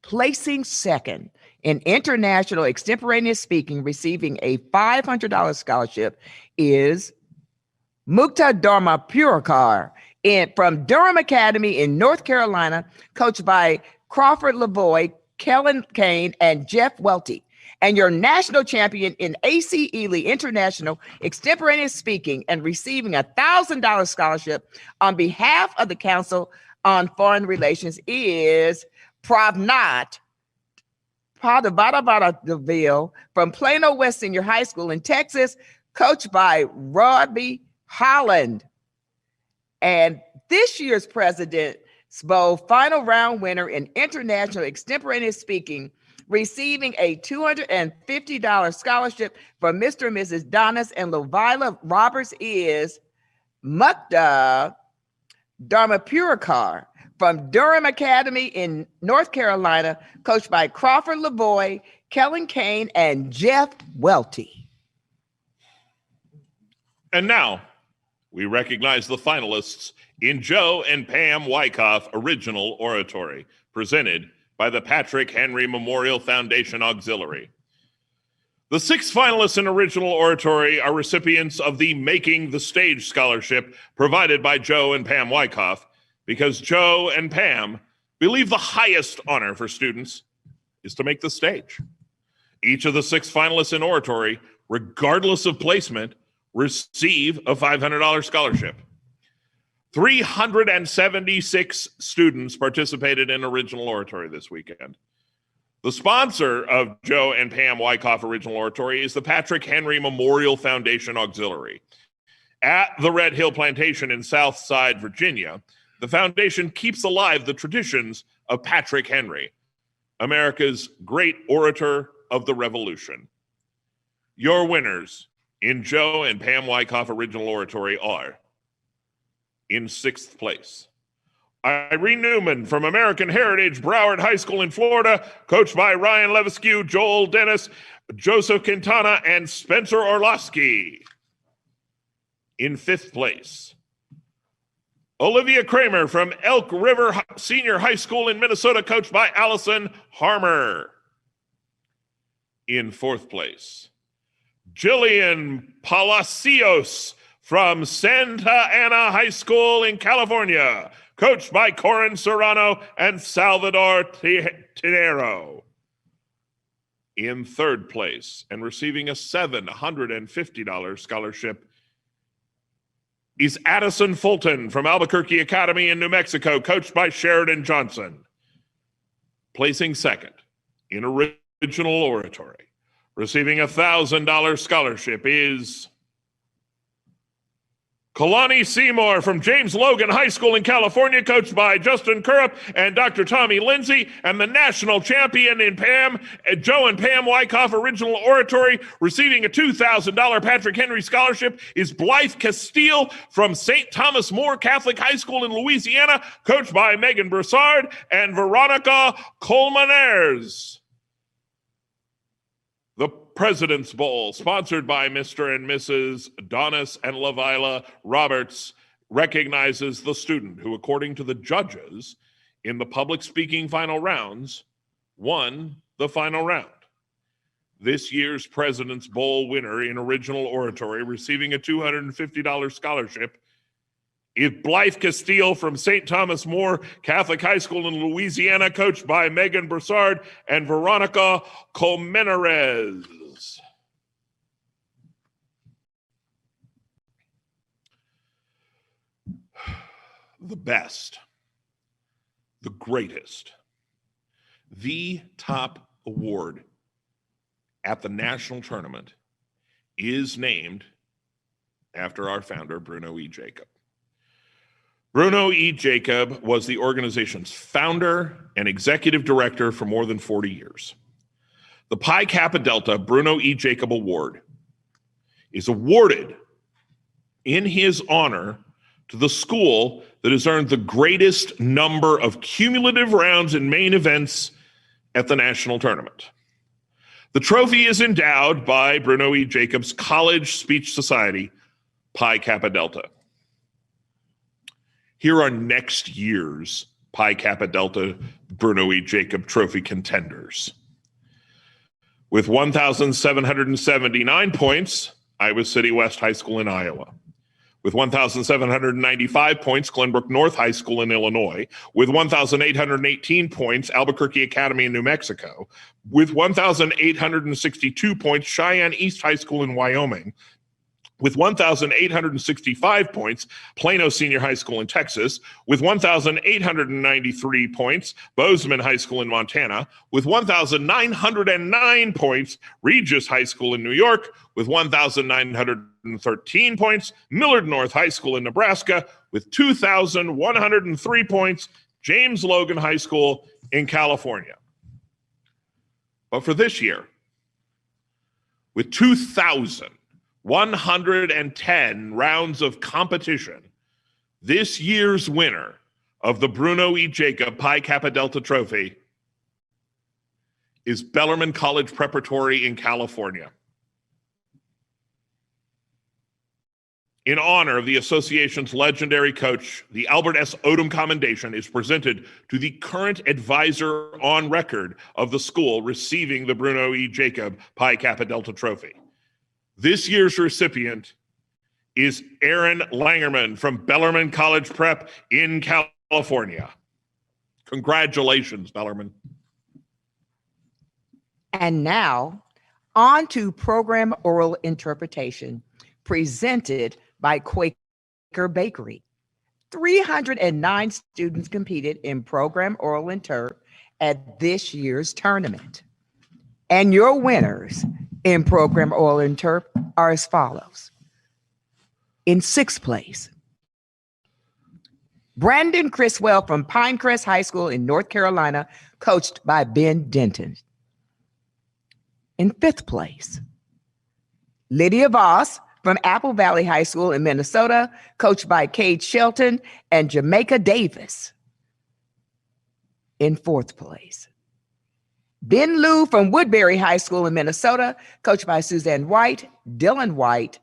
Placing 2nd in International Extemporaneous Speaking, receiving a $500 scholarship, is Mukta Dharma Purakar from Durham Academy in North Carolina, coached by Crawford Lavoie, Kellen Kane, and Jeff Welty. And your national champion in A.C. Ely International Extemporaneous Speaking and receiving a $1,000 scholarship on behalf of the Council on Foreign Relations is Pravnat Padavadavadaville from Plano West Senior High School in Texas, coached by Robbie Holland. And this year's President's Bowl final round winner in International Extemporaneous Speaking, receiving a $250 scholarship from Mr. and Mrs. Donis and Lovila Roberts, is Mukta Dharmapurakar from Durham Academy in North Carolina, coached by Crawford Lavoie, Kellen Kane, and Jeff Welty. And now we recognize the finalists in Joe and Pam Wyckoff Original Oratory, presented by the Patrick Henry Memorial Foundation Auxiliary. The 6 finalists in Original Oratory are recipients of the Making the Stage Scholarship provided by Joe and Pam Wyckoff, because Joe and Pam believe the highest honor for students is to make the stage. Each of the 6 finalists in Oratory, regardless of placement, receive a $500 scholarship. 376 students participated in Original Oratory this weekend. The sponsor of Joe and Pam Wyckoff Original Oratory is the Patrick Henry Memorial Foundation Auxiliary. At the Red Hill Plantation in Southside, Virginia, the foundation keeps alive the traditions of Patrick Henry, America's great orator of the Revolution. Your winners in Joe and Pam Wyckoff Original Oratory are: in 6th place, Irene Newman from American Heritage Broward High School in Florida, coached by Ryan Levesque, Joel Dennis, Joseph Quintana, and Spencer Orlowski. In 5th place, Olivia Kramer from Elk River Senior High School in Minnesota, coached by Allison Harmer. In 4th place, Jillian Palacios from Santa Ana High School in California, coached by Corin Serrano and Salvador Tinero. In 3rd place, and receiving a $750 scholarship, is Addison Fulton from Albuquerque Academy in New Mexico, coached by Sheridan Johnson. Placing 2nd in Original Oratory, receiving a $1,000 scholarship, is Kalani Seymour from James Logan High School in California, coached by Justin Curup and Dr. Tommy Lindsay, and the national champion in Joe and Pam Wyckoff Original Oratory, receiving a $2,000 Patrick Henry Scholarship, is Blythe Castile from St. Thomas More Catholic High School in Louisiana, coached by Megan Broussard and Veronica Colmenares. The President's Bowl, sponsored by Mr. and Mrs. Donis and Lavila Roberts, recognizes the student who, according to the judges in the public speaking final rounds, won the final round. This year's President's Bowl winner in original oratory, receiving a $250 scholarship, is Blythe Castile from St. Thomas More Catholic High School in Louisiana, coached by Megan Broussard and Veronica Colmenares. The best, the greatest, the top award at the national tournament is named after our founder, Bruno E. Jacob. Bruno E. Jacob was the organization's founder and executive director for more than 40 years. The Pi Kappa Delta Bruno E. Jacob Award is awarded in his honor to the school that has earned the greatest number of cumulative rounds and main events at the national tournament. The trophy is endowed by Bruno E. Jacob's College Speech Society, Pi Kappa Delta. Here are next year's Pi Kappa Delta Bruno E. Jacob Trophy contenders. With 1,779 points, Iowa City West High School in Iowa. With 1,795 points, Glenbrook North High School in Illinois. With 1,818 points, Albuquerque Academy in New Mexico. With 1,862 points, Cheyenne East High School in Wyoming. With 1,865 points, Plano Senior High School in Texas. With 1,893 points, Bozeman High School in Montana. With 1,909 points, Regis High School in New York. With 1,913 points, Millard North High School in Nebraska. With 2,103 points, James Logan High School in California. But for this year, with 2,110 rounds of competition, this year's winner of the Bruno E. Jacob Pi Kappa Delta Trophy is Bellarmine College Preparatory in California. In honor of the association's legendary coach, the Albert S. Odom Commendation is presented to the current advisor on record of the school receiving the Bruno E. Jacob Pi Kappa Delta Trophy. This year's recipient is Aaron Langerman from Bellarmine College Prep in California. Congratulations, Bellarmine. And now, on to program oral interpretation, presented by Quaker Bakery. 309 students competed in program oral interp at this year's tournament. And your winners in program oral interp are as follows. In sixth place, Brandon Criswell from Pinecrest High School in North Carolina, coached by Ben Denton. In fifth place, Lydia Voss from Apple Valley High School in Minnesota, coached by Cade Shelton and Jamaica Davis. In fourth place, Ben Liu from Woodbury High School in Minnesota, coached by Suzanne White, Dylan White,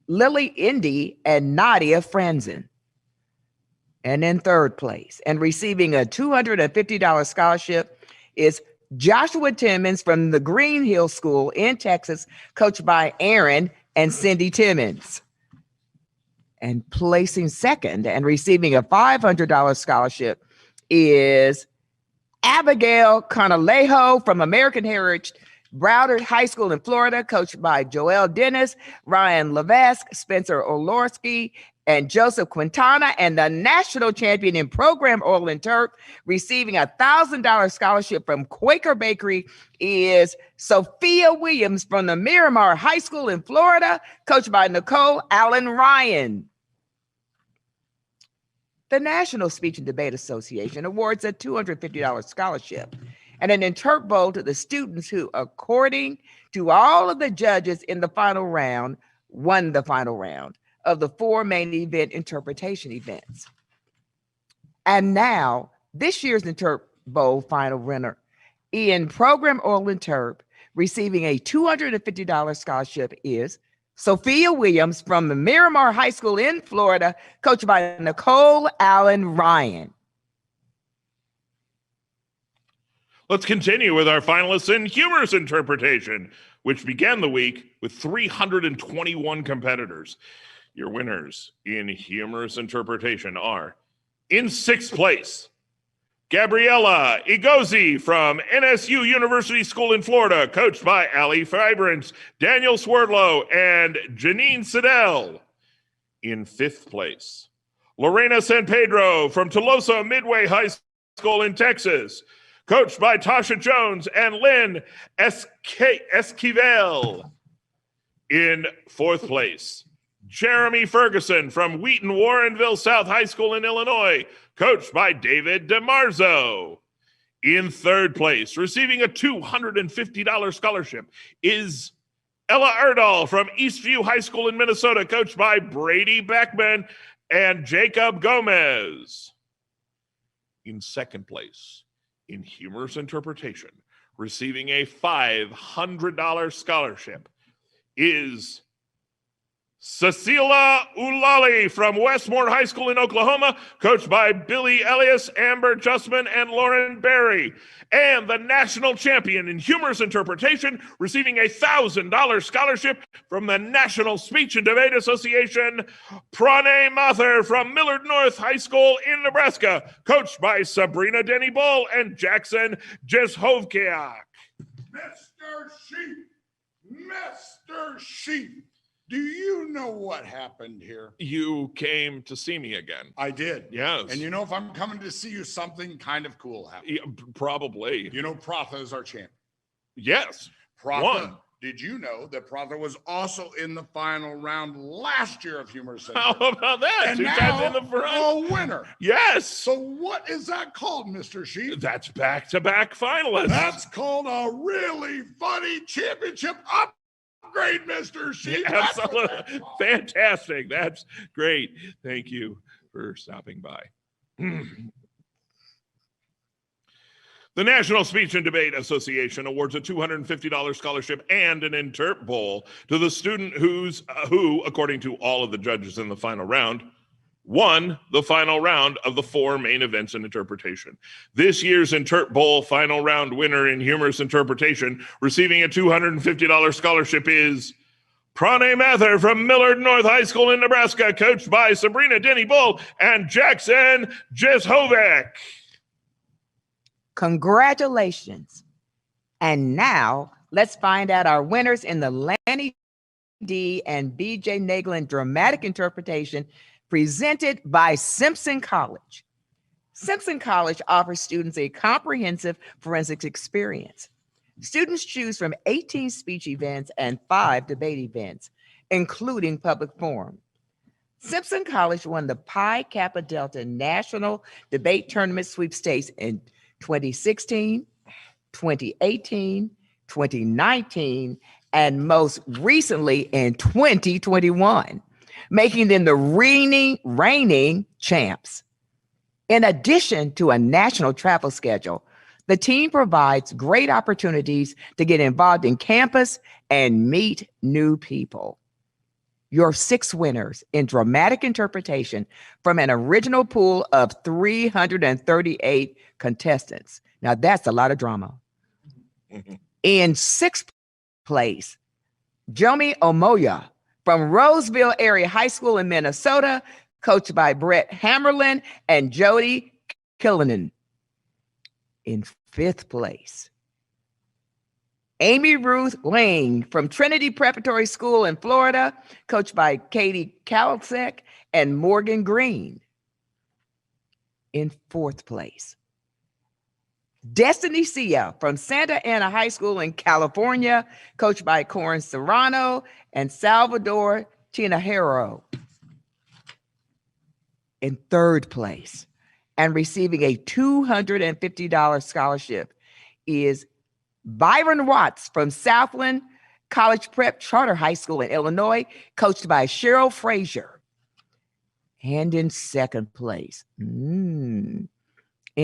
Lily Indy, and Nadia Franzen. And in third place, and receiving a $250 scholarship, is Joshua Timmons from the Green Hill School in Texas, coached by Aaron and Cindy Timmons. And placing second and receiving a $500 scholarship is Abigail Canalejo from American Heritage Broward High School in Florida, coached by Joel Dennis, Ryan Levesque, Spencer Olorski, and Joseph Quintana, and the national champion in program oral interp, receiving a $1,000 scholarship from Quaker Bakery, is Sophia Williams from the Miramar High School in Florida, coached by Nicole Allen Ryan. The National Speech and Debate Association awards a $250 scholarship and an interp bowl to the students who, according to all of the judges in the final round, won the final round of the 4 main event interpretation events. And now, this year's interp bowl final winner, in Program Oral Interp, receiving a $250 scholarship is Sophia Williams from the Miramar High School in Florida, coached by Nicole Allen Ryan. Let's continue with our finalists in humorous interpretation, which began the week with 321 competitors. Your winners in humorous interpretation are, in 6th place, Gabriella Igozi from NSU University School in Florida, coached by Allie Fibrance, Daniel Swerdlow, and Janine Siddell. In 5th place, Lorena San Pedro from Tolosa Midway High School in Texas, coached by Tasha Jones and Lynn Esquivel. In 4th place, Jeremy Ferguson from Wheaton Warrenville South High School in Illinois, coached by David DeMarzo. In 3rd place, receiving a $250 scholarship, is Ella Erdahl from Eastview High School in Minnesota, coached by Brady Beckman and Jacob Gomez. In 2nd place, in humorous interpretation, receiving a $500 scholarship, is Cecilia Ulali from Westmore High School in Oklahoma, coached by Billy Elias, Amber Justman, and Lauren Berry. And the national champion in humorous interpretation, receiving a $1,000 scholarship from the National Speech and Debate Association, Prane Mather from Millard North High School in Nebraska, coached by Sabrina Denny Bull and Jackson Jeshovkiak. Mr. Sheep, do you know what happened here? You came to see me again. I did. Yes. And you know, if I'm coming to see you, something kind of cool happened. Yeah, probably. You know, Pratha is our champion. Yes. Pratha, Won. did you know that Pratha was also in the final round last year of Humorous? How about that? And 2 now times in the front. a winner. Yes. So what is that called, Mr. Sheep? That's back-to-back finalists. That's called a really funny championship upgrade, Mr. Sheep. Absolutely. Fantastic. That's great. Thank you for stopping by. The National Speech and Debate Association awards a $250 scholarship and an interp bowl to the student who, according to all of the judges in the final round, won the final round of the 4 main events in interpretation. This year's Interp Bowl final round winner in humorous interpretation, receiving a $250 scholarship, is Prane Mather from Millard North High School in Nebraska, coached by Sabrina Denny Bull and Jackson Jeshovek. Congratulations. And now let's find out our winners in the Lanny D. and BJ Naglin dramatic interpretation presented by Simpson College. Simpson College offers students a comprehensive forensics experience. Students choose from 18 speech events and 5 debate events, including public forum. Simpson College won the Pi Kappa Delta National Debate Tournament Sweepstakes in 2016, 2018, 2019, and most recently in 2021. Making them the reigning champs. In addition to a national travel schedule, the team provides great opportunities to get involved in campus and meet new people. Your 6 winners in dramatic interpretation from an original pool of 338 contestants. Now that's a lot of drama. In 6th place, Jomi Omoya from Roseville Area High School in Minnesota, coached by Brett Hammerlin and Jody Killinen. In 5th place, Amy Ruth Lang from Trinity Preparatory School in Florida, coached by Katie Kalsek and Morgan Green. In 4th place, Destiny Sia from Santa Ana High School in California, coached by Corin Serrano and Salvador Tinajero. In third place and receiving a $250 scholarship is Byron Watts from Southland College Prep Charter High School in Illinois, coached by Cheryl Frazier. And in second place, in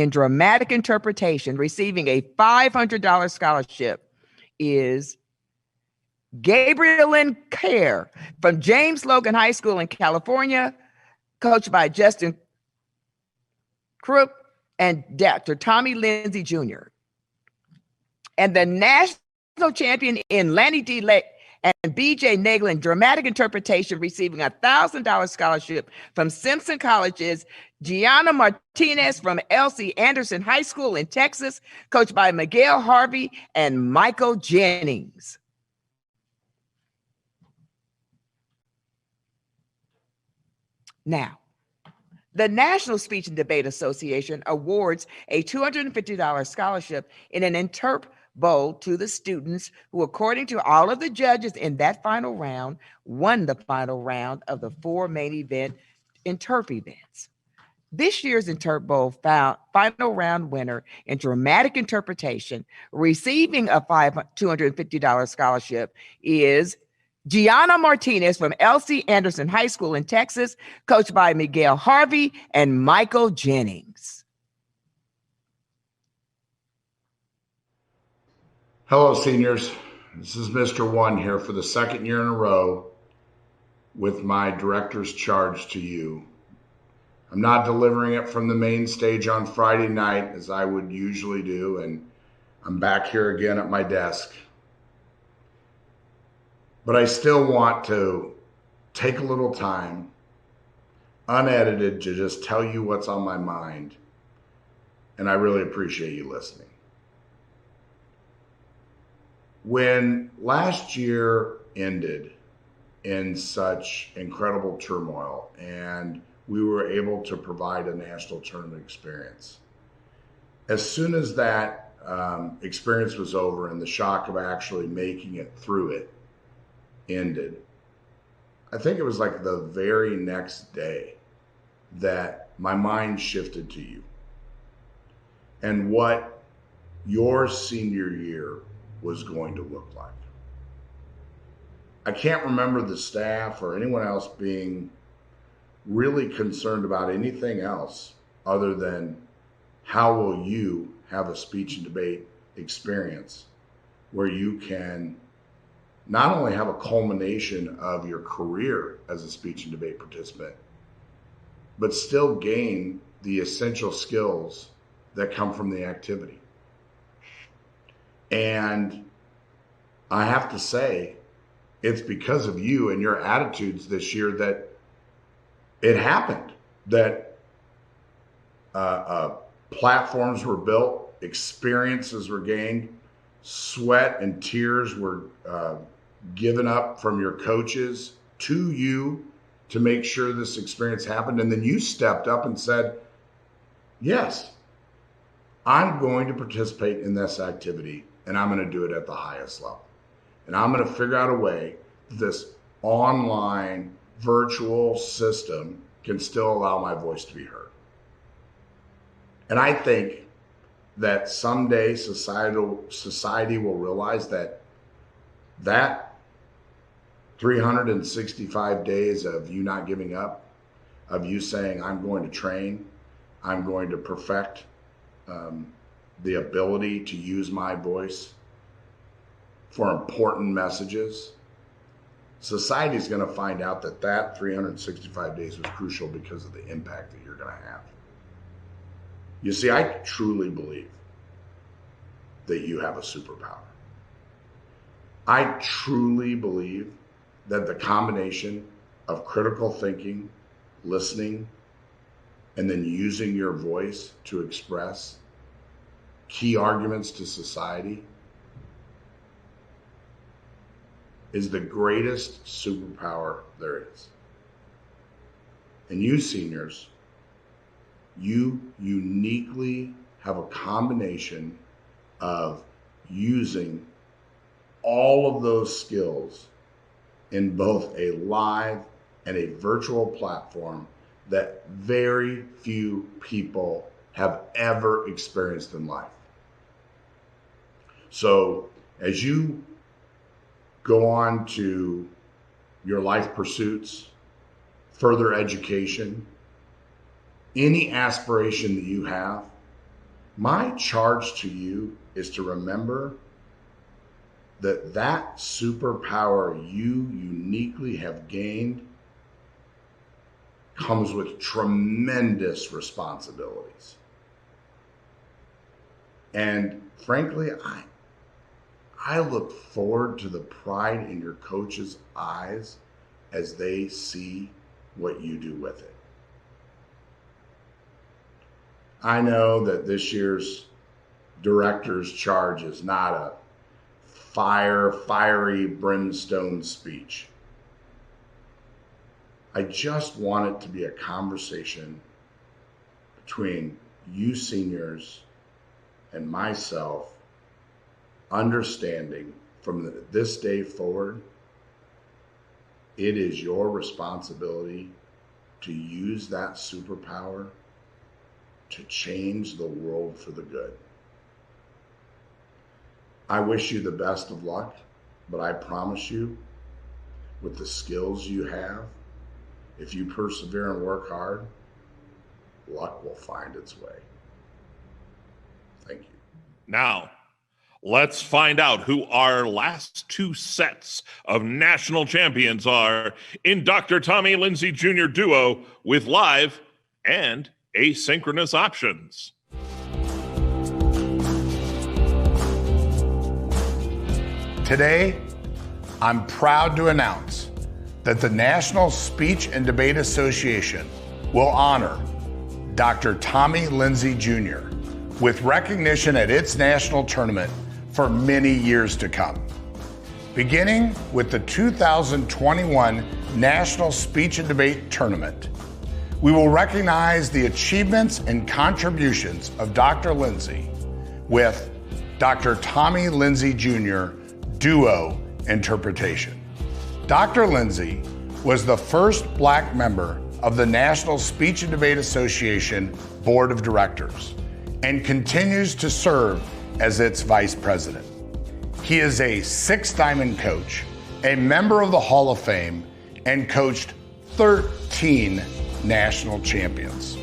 dramatic interpretation, receiving a $500 scholarship is Gabrielyn Kerr from James Logan High School in California, coached by Justin Crook and Dr. Tommy Lindsay Jr. And the national champion in Lanny D. Lake and BJ Nagel in dramatic interpretation, receiving a $1,000 scholarship from Simpson College's Gianna Martinez from L.C. Anderson High School in Texas, coached by Miguel Harvey and Michael Jennings. Now, the National Speech and Debate Association awards a $250 scholarship in an interp bowl to the students who, according to all of the judges in that final round, won the final round of the 4 main event interp events. This year's Interp Bowl final round winner in dramatic interpretation, receiving a $250 scholarship, is Gianna Martinez from L.C. Anderson High School in Texas, coached by Miguel Harvey and Michael Jennings. Hello, seniors. This is Mr. One here for the second year in a row with my director's charge to you. I'm not delivering it from the main stage on Friday night as I would usually do, and I'm back here again at my desk. But I still want to take a little time, unedited, to just tell you what's on my mind. And I really appreciate you listening. When last year ended in such incredible turmoil and we were able to provide a national tournament experience, as soon as that experience was over and the shock of actually making it through it ended, I think it was like the very next day that my mind shifted to you and what your senior year was going to look like. I can't remember the staff or anyone else being really concerned about anything else other than how will you have a speech and debate experience where you can not only have a culmination of your career as a speech and debate participant, but still gain the essential skills that come from the activity. And I have to say, it's because of you and your attitudes this year that it happened, that platforms were built, experiences were gained, sweat and tears were given up from your coaches to you to make sure this experience happened. And then you stepped up and said, yes, I'm going to participate in this activity and I'm going to do it at the highest level. And I'm going to figure out a way that this online virtual system can still allow my voice to be heard. And I think that someday society will realize that 365 days of you not giving up, of you saying, I'm going to train, I'm going to perfect the ability to use my voice for important messages, society is going to find out that 365 days was crucial because of the impact that you're going to have. You see, I truly believe that you have a superpower. I truly believe that the combination of critical thinking, listening, and then using your voice to express key arguments to society is the greatest superpower there is. And you seniors, you uniquely have a combination of using all of those skills in both a live and a virtual platform that very few people have ever experienced in life. So as you go on to your life pursuits, further education, any aspiration that you have, my charge to you is to remember that that superpower you uniquely have gained comes with tremendous responsibilities. And frankly, I look forward to the pride in your coaches' eyes as they see what you do with it. I know that this year's director's charge is not a fiery brimstone speech. I just want it to be a conversation between you seniors and myself, understanding from this day forward, it is your responsibility to use that superpower to change the world for the good. I wish you the best of luck, but I promise you, with the skills you have, if you persevere and work hard, luck will find its way. Thank you. Now, let's find out who our last two sets of national champions are in Dr. Tommy Lindsay Jr. duo with live and asynchronous options. Today, I'm proud to announce that the National Speech and Debate Association will honor Dr. Tommy Lindsay Jr. with recognition at its national tournament for many years to come. Beginning with the 2021 National Speech and Debate Tournament, we will recognize the achievements and contributions of Dr. Lindsay with Dr. Tommy Lindsay Jr. Duo Interpretation. Dr. Lindsay was the first Black member of the National Speech and Debate Association Board of Directors and continues to serve as its vice president. He is a six-diamond coach, a member of the Hall of Fame, and coached 13 national champions.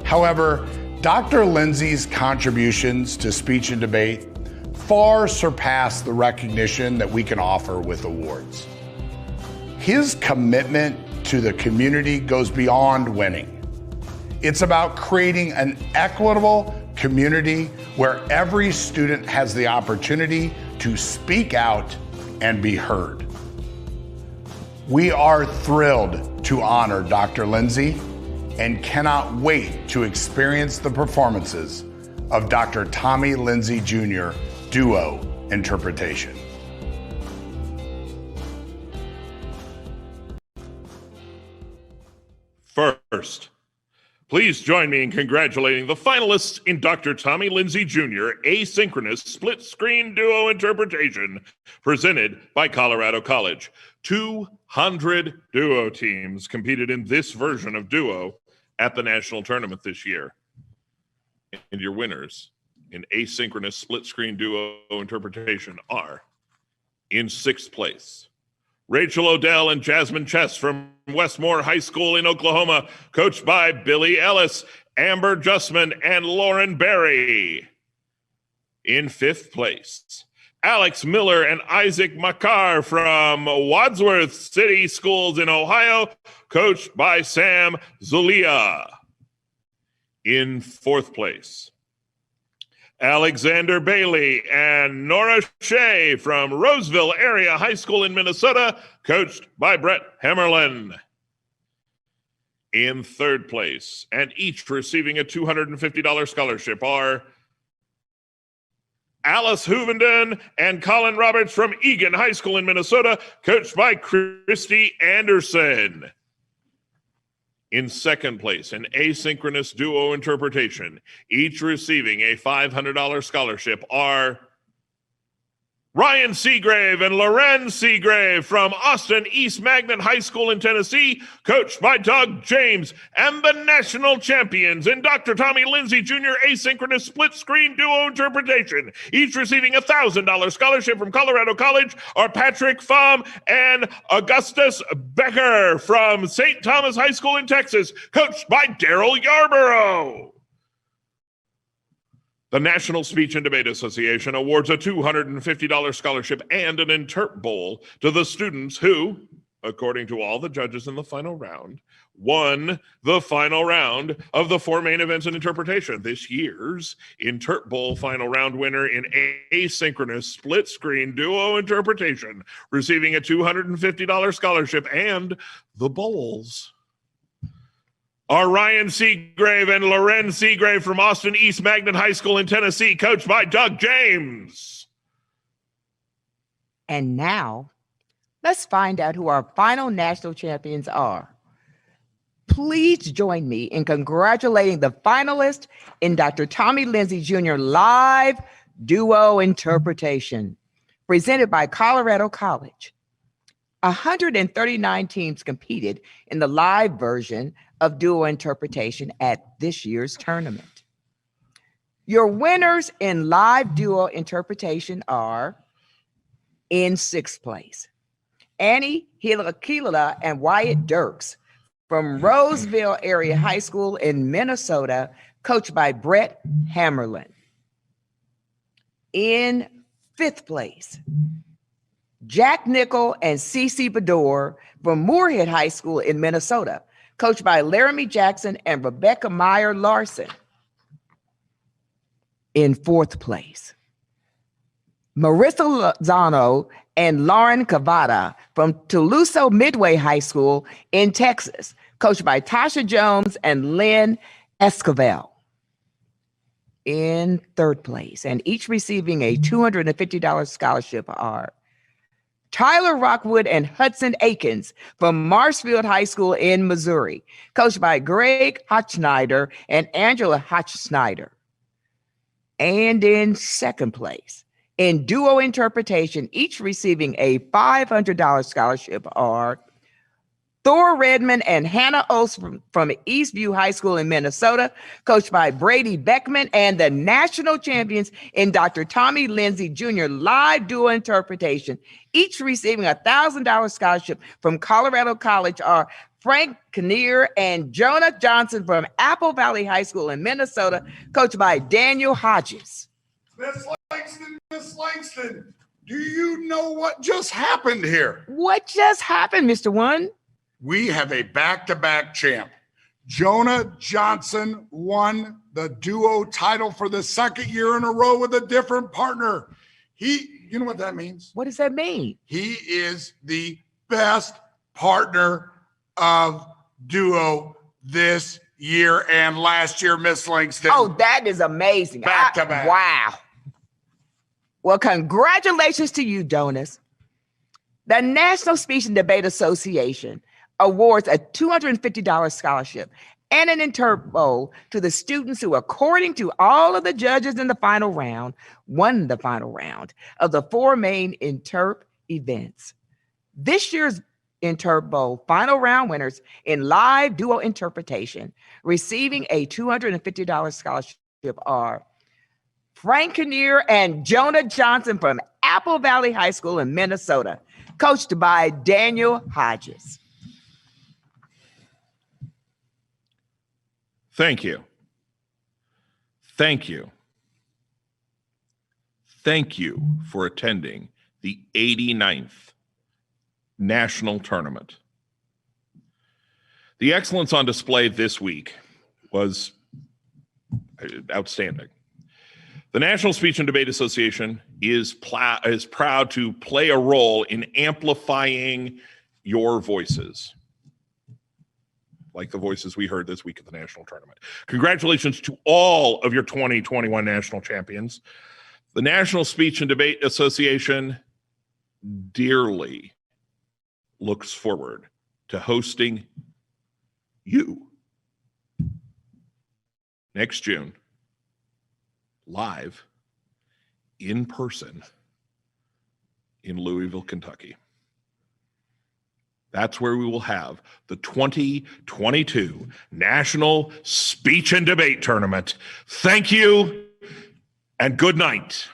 However, Dr. Lindsay's contributions to speech and debate far surpass the recognition that we can offer with awards. His commitment to the community goes beyond winning. It's about creating an equitable community where every student has the opportunity to speak out and be heard. We are thrilled to honor Dr. Lindsay and cannot wait to experience the performances of Dr. Tommy Lindsay Jr. Duo Interpretation. First, please join me in congratulating the finalists in Dr. Tommy Lindsay Jr. Asynchronous Split Screen Duo Interpretation presented by Colorado College. 200 duo teams competed in this version of duo at the national tournament this year. And your winners in asynchronous split screen duo interpretation are, in sixth place, Rachel Odell and Jasmine Chess from Westmore High School in Oklahoma, coached by Billy Ellis, Amber Justman, and Lauren Berry. In fifth place, Alex Miller and Isaac Makar from Wadsworth City Schools in Ohio, coached by Sam Zulia. In fourth place, Alexander Bailey and Nora Shea from Roseville Area High School in Minnesota, coached by Brett Hammerlin. In third place, and each receiving a $250 scholarship, are Alice Hoovenden and Colin Roberts from Egan High School in Minnesota, coached by Christy Anderson. In second place, an asynchronous duo interpretation, each receiving a $500 scholarship, are Ryan Seagrave and Loren Seagrave from Austin East Magnet High School in Tennessee, coached by Doug James, and the national champions in Dr. Tommy Lindsay Jr. Asynchronous Split Screen Duo Interpretation, each receiving a $1,000 scholarship from Colorado College, are Patrick Pham and Augustus Becker from St. Thomas High School in Texas, coached by Daryl Yarborough. The National Speech and Debate Association awards a $250 scholarship and an interp bowl to the students who, according to all the judges in the final round, won the final round of the 4 main events in interpretation. This year's Interp Bowl final round winner in asynchronous split screen duo interpretation, receiving a $250 scholarship and the bowls, are Ryan Seagrave and Loren Seagrave from Austin East Magnet High School in Tennessee, coached by Doug James. And now, let's find out who our final national champions are. Please join me in congratulating the finalists in Dr. Tommy Lindsay Jr. Live Duo Interpretation, presented by Colorado College. 139 teams competed in the live version of duo interpretation at this year's tournament. Your winners in live duo interpretation are, in 6th place, Annie Hilakila and Wyatt Dirks from Roseville Area High School in Minnesota, coached by Brett Hammerlin. In 5th place, Jack Nickel and Cece Bador from Moorhead High School in Minnesota, coached by Laramie Jackson and Rebecca Meyer Larson. In 4th place, Marissa Lozano and Lauren Cavada from Toloso Midway High School in Texas, coached by Tasha Jones and Lynn Escovel. In 3rd place, and each receiving a $250 scholarship, are Tyler Rockwood and Hudson Akins from Marshfield High School in Missouri, coached by Greg Hotschneider and Angela Hotschneider. And in 2nd place, in duo interpretation, each receiving a $500 scholarship, are Thor Redmond and Hannah Oates from Eastview High School in Minnesota, coached by Brady Beckman, and the national champions in Dr. Tommy Lindsay Jr. Live Duo Interpretation, each receiving a $1,000 scholarship from Colorado College, are Frank Kinnear and Jonah Johnson from Apple Valley High School in Minnesota, coached by Daniel Hodges. Miss Langston, do you know what just happened here? What just happened, Mr. One? We have a back-to-back champ. Jonah Johnson won the duo title for the 2nd year in a row with a different partner. You know what that means? What does that mean? He is the best partner of duo this year and last year, Miss Langston. Oh, that is amazing. Back to back. Wow. Well, congratulations to you, Jonas. The National Speech and Debate Association awards a $250 scholarship and an interp bowl to the students who, according to all of the judges in the final round, won the final round of the 4 main interp events. This year's Interp Bowl final round winners in live duo interpretation receiving a $250 scholarship are Frank Kinnear and Jonah Johnson from Apple Valley High School in Minnesota, coached by Daniel Hodges. Thank you. Thank you. Thank you for attending the 89th National Tournament. The excellence on display this week was outstanding. The National Speech and Debate Association is proud to play a role in amplifying your voices, like the voices we heard this week at the national tournament. Congratulations to all of your 2021 national champions. The National Speech and Debate Association dearly looks forward to hosting you next June, live, in person, in Louisville, Kentucky. That's where we will have the 2022 National Speech and Debate Tournament. Thank you and good night.